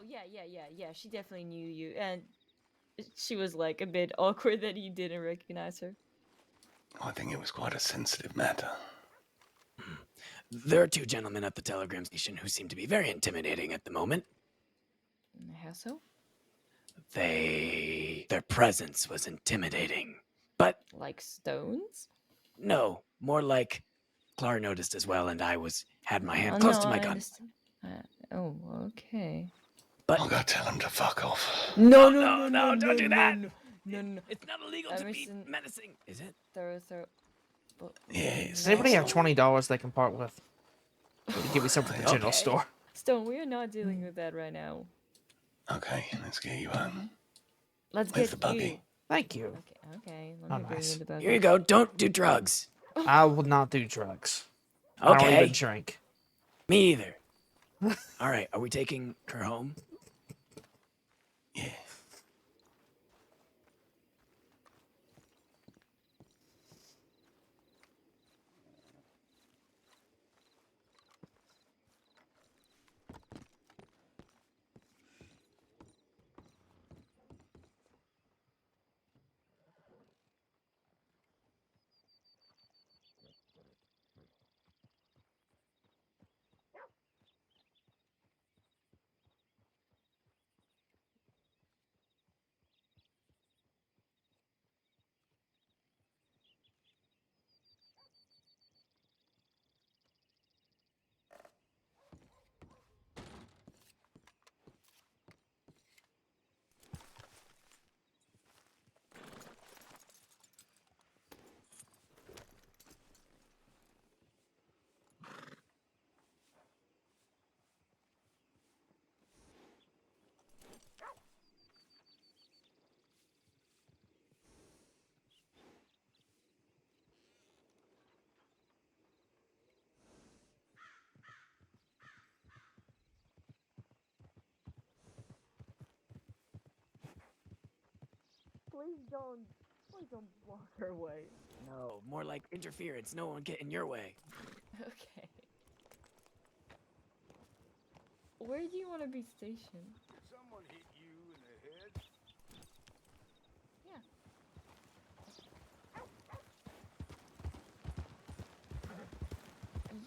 Oh, yeah. She definitely knew you, and she was like a bit awkward that you didn't recognize her. I think it was quite a sensitive matter. There are two gentlemen at the telegram station who seem to be very intimidating at the moment. How so? Their presence was intimidating. But Like stones? no, more like Clara noticed as well, and I had my hand Oh, close no, to my I gun. understand. Oh, okay. But I'll go tell him to fuck off. No, don't do that. No. It's not illegal to be menacing, is it? Throw. Yes. Does anybody have $20 they can part with? To give me some from the general store. Stone, we are not dealing with that right now. Okay, let's get you home. Let's Where's get the buggy? you. Thank you. Okay. Let Oh, me bring nice. you the buggy. Here you go. Don't do drugs. I will not do drugs. I don't Okay. even drink. Me either. All right, are we taking her home? Yeah. Please don't block her way. No, more like interference. No one get in your way. Okay. Where do you want to be stationed? Someone hit you in the head? Yeah.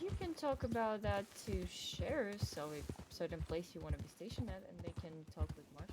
You can talk about that to sheriffs, so a certain place you want to be stationed at, and they can talk with Mark.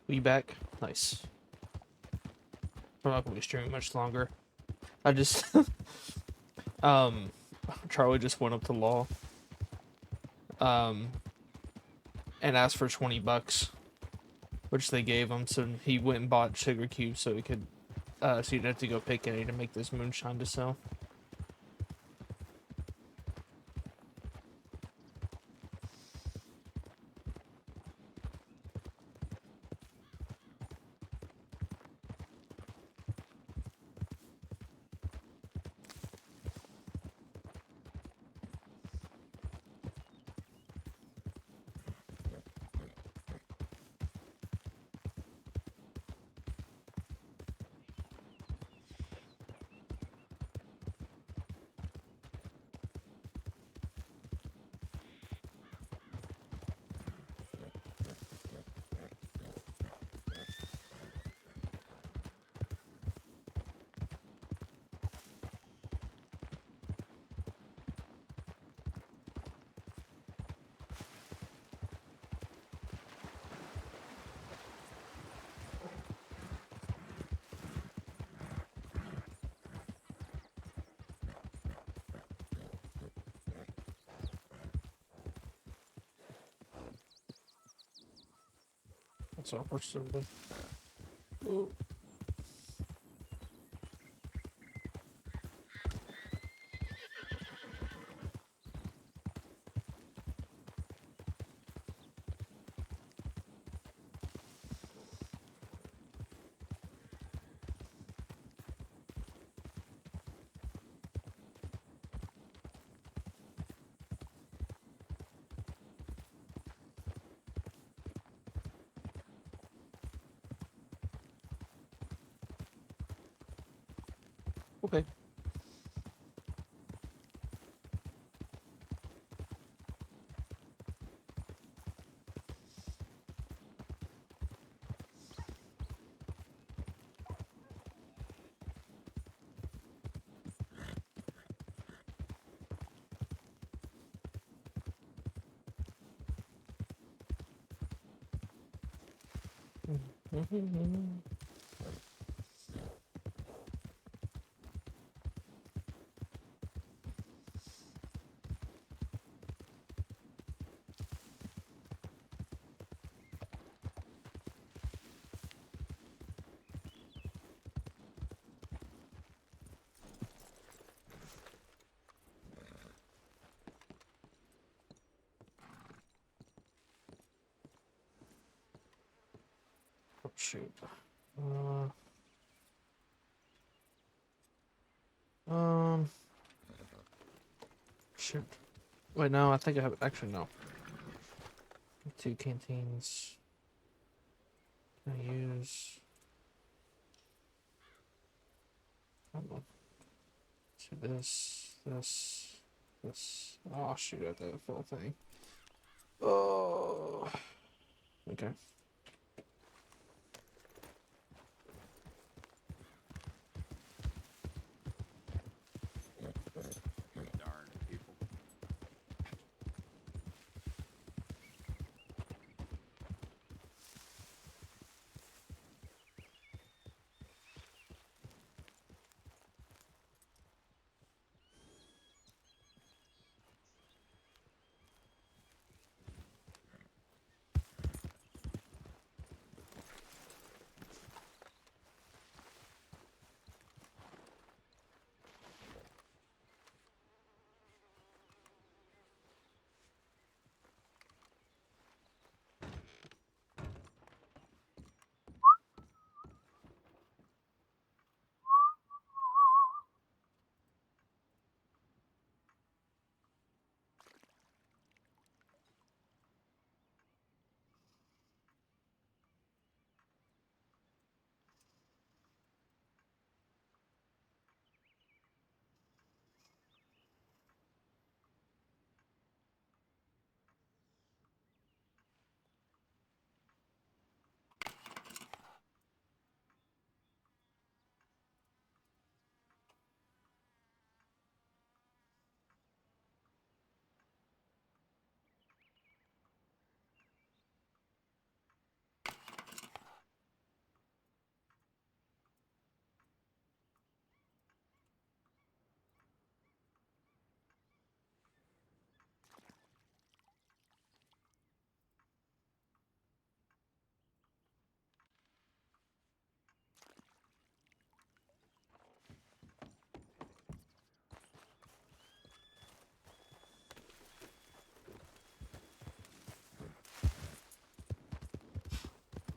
We back? Nice. I'm not gonna be streaming much longer. I just Charlie just went up to law and asked for $20, which they gave him, so he went and bought sugar cubes so he could so he didn't have to go pick any to make this moonshine to sell. That's all we're serving. Ooh. Okay. Oh, shoot. Shoot. Wait, no, I think I have it. Actually, no. 2 canteens. Can I use? Hold on. So this. Oh, shoot, I have the full thing. Oh. Okay. Darn people.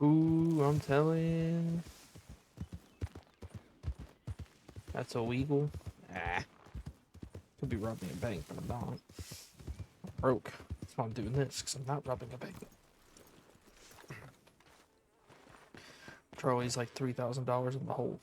Ooh, I'm telling. That's illegal. Ah. Could be robbing a bank, but I'm not. I'm broke. That's why I'm doing this, because I'm not robbing a bank. Charlie's like $3,000 in the hole.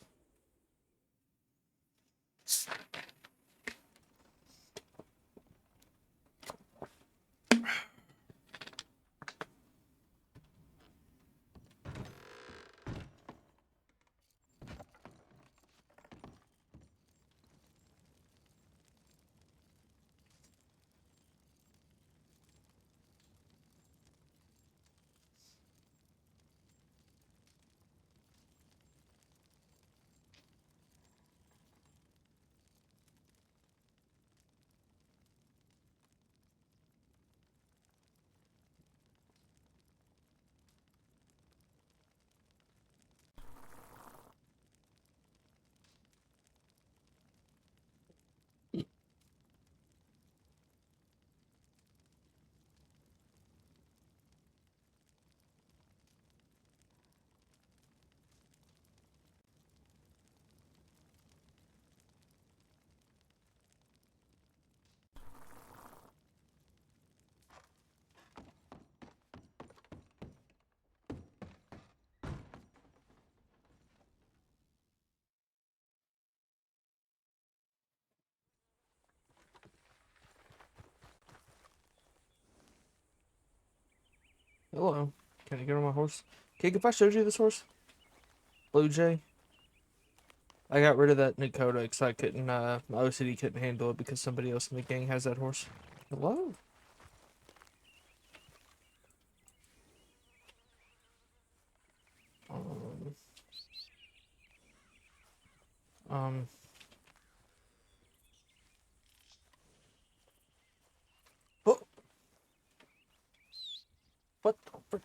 Hello. Can I get on my horse? Kig, if I showed you this horse? Blue Jay? I got rid of that Nakota because I couldn't, my OCD couldn't handle it because somebody else in the gang has that horse. Hello? Um, um, oh, what the frick?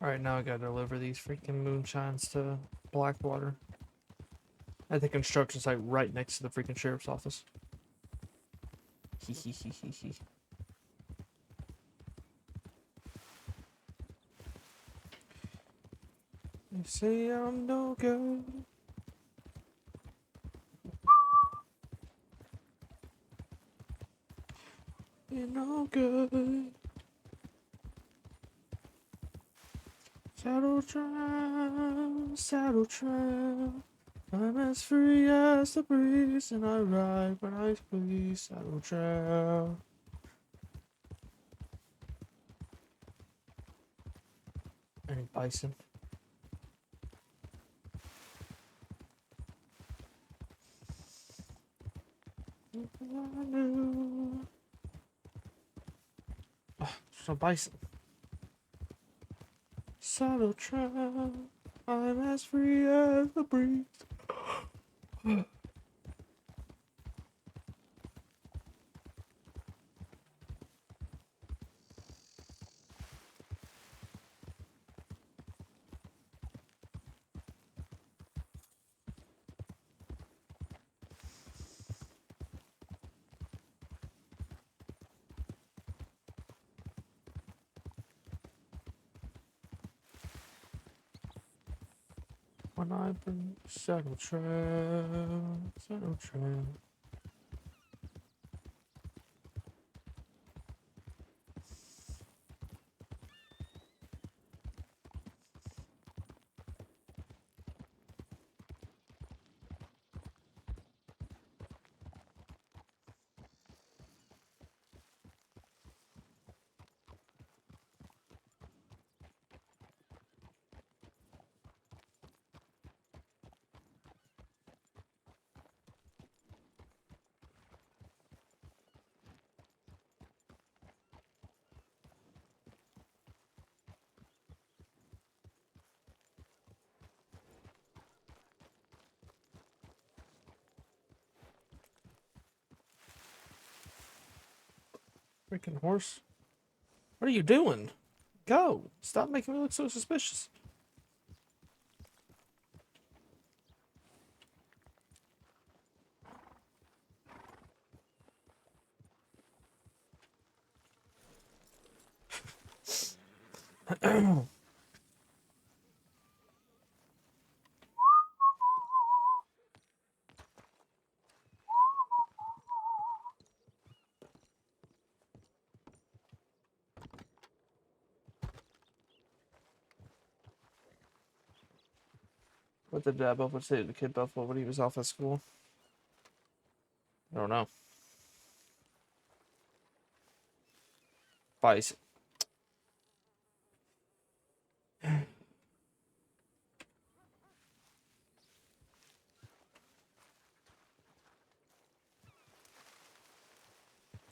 Alright, now I gotta deliver these freaking moonshines to Blackwater. At the construction site right next to the freaking sheriff's office. Hee hee hee hee hee. They say I'm no good. You're no good. Saddle trap. I'm as free as the breeze, and I ride when I please. Saddle trap. Any bison? I knew. Oh, there's no bison. Saddle trap. I'm as free as the breeze. When I bring saddle trap, saddle trap. Freaking horse. What are you doing? Go. Stop making me look so suspicious. What did Buffalo say to the kid Buffalo when he was off at school? I don't know. Vice.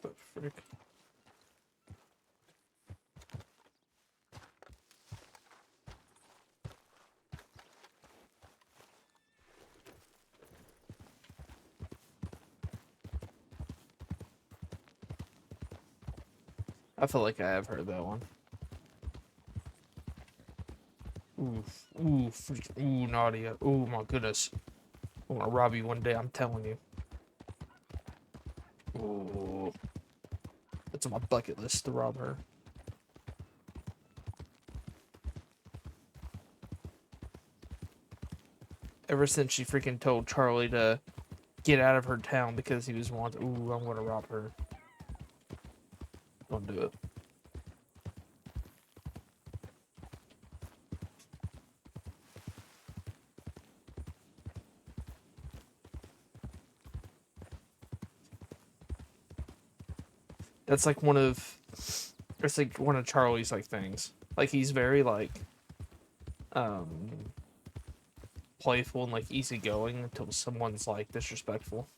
The frick. I feel like I have heard that one. Ooh, Nadia. Ooh, my goodness. I'm gonna rob you one day, I'm telling you. Ooh. That's on my bucket list to rob her. Ever since she freaking told Charlie to get out of her town because he was wanted. Ooh, I'm gonna rob her. Don't do it. That's like one of, it's like one of Charlie's like things. Like he's very like, playful and like easygoing until someone's like disrespectful.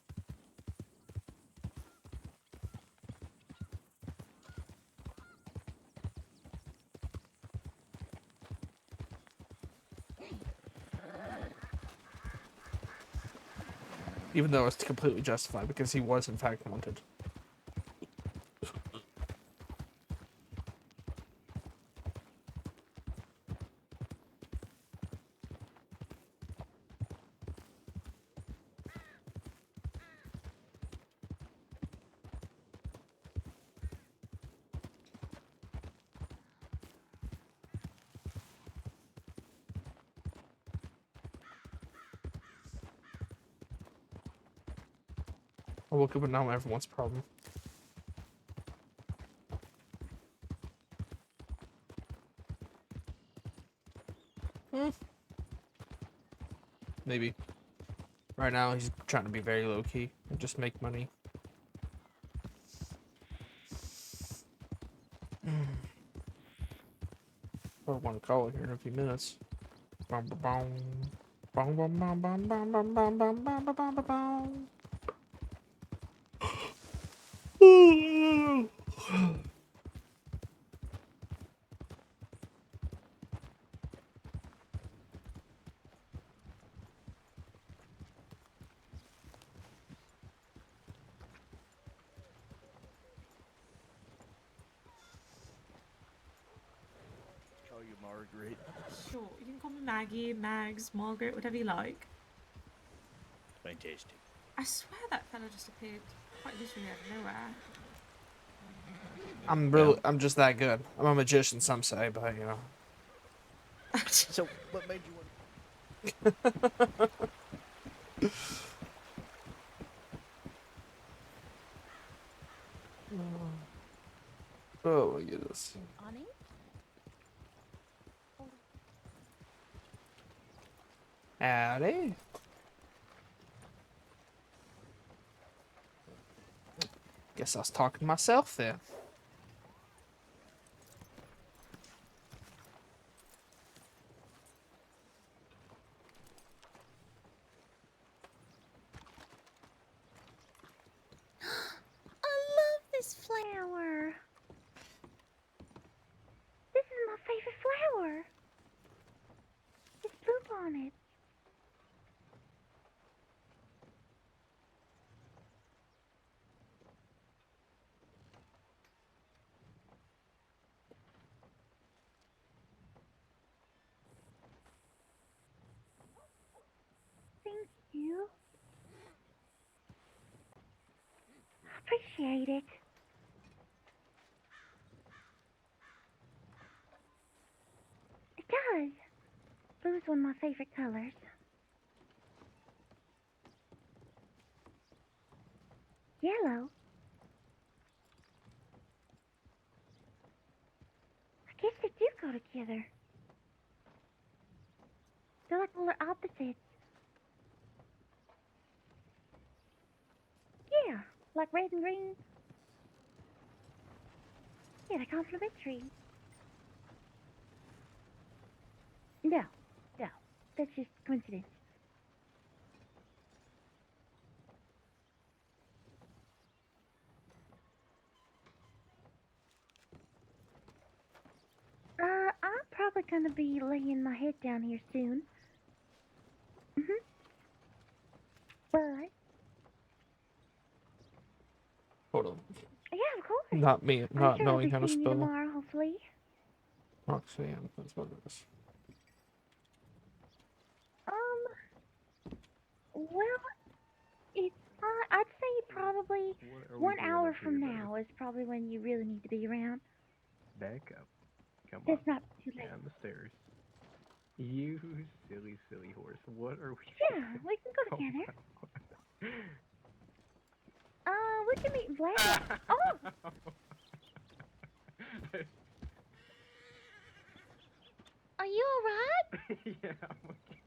Even though it's completely justified because he was in fact wanted. I woke up and now I'm everyone's problem. Maybe. Right now he's trying to be very low key and just make money. I want to call it here in a few minutes. Bum, bum, bum. Bum, bum, bum, bum, bum, bum, bum, bum, bum, bum, bum, bum. Call you Margaret. Sure, you can call me Maggie, Mags, Margaret, whatever you like. Fantastic. I swear that fella just appeared quite literally out of nowhere. I'm just that good. I'm a magician, some say, but you know. So, what made you want? Oh my goodness. Howdy. Guess I was talking to myself there. I love this flower. This is my favorite flower. It's poop on it. Appreciate it. It does. Blue's one of my favorite colors. Yellow? I guess they do go together. They're like polar opposites. Yeah, like red and green. Yeah, they're complementary. No, that's just coincidence. I'm probably gonna be laying my head down here soon. But, Hold on. yeah, of course. Not me, I'm not sure I'll knowing be how to seeing you spell. tomorrow, hopefully. Roxanne, that's what it is. Well, it's, I'd say probably 1 hour from now is probably when you really need to be around. Back up. Come on. That's not too late. Down the stairs. You silly, silly horse. What are we Yeah, we can go together. We can meet in Black. Oh! Are you alright? Yeah, I'm okay.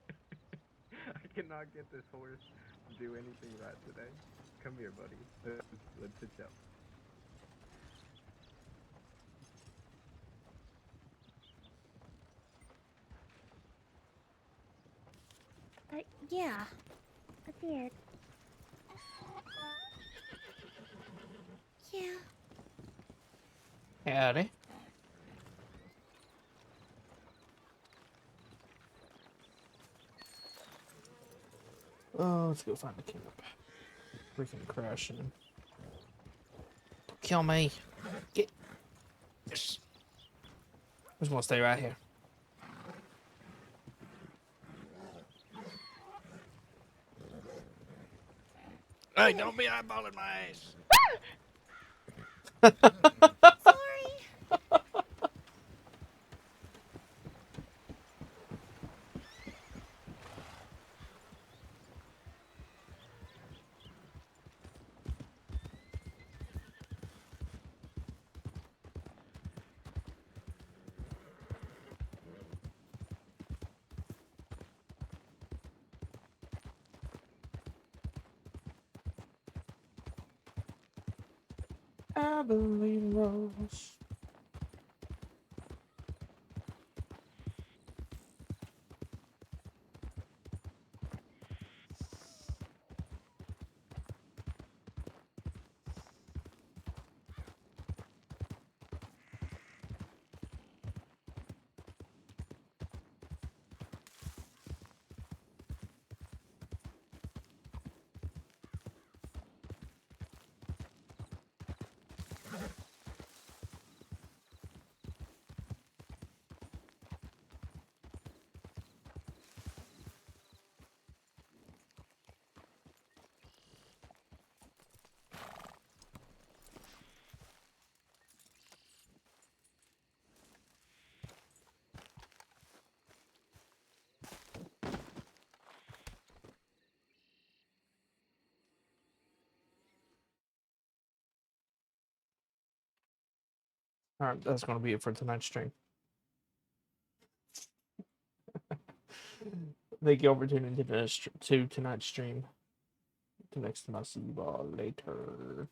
I cannot get this horse to do anything right today. Come here, buddy. Let's sit down. Yeah, I did. Yeah. Howdy. Oh, let's go find the camp. Freaking crashing. Don't kill me. Get. Yes. I just want to stay right here. Hey, don't be eyeballing my ass. I believe in Rose. Alright, that's going to be it for tonight's stream. Thank you all for tuning in to tonight's stream. Till next time, I'll see you all later.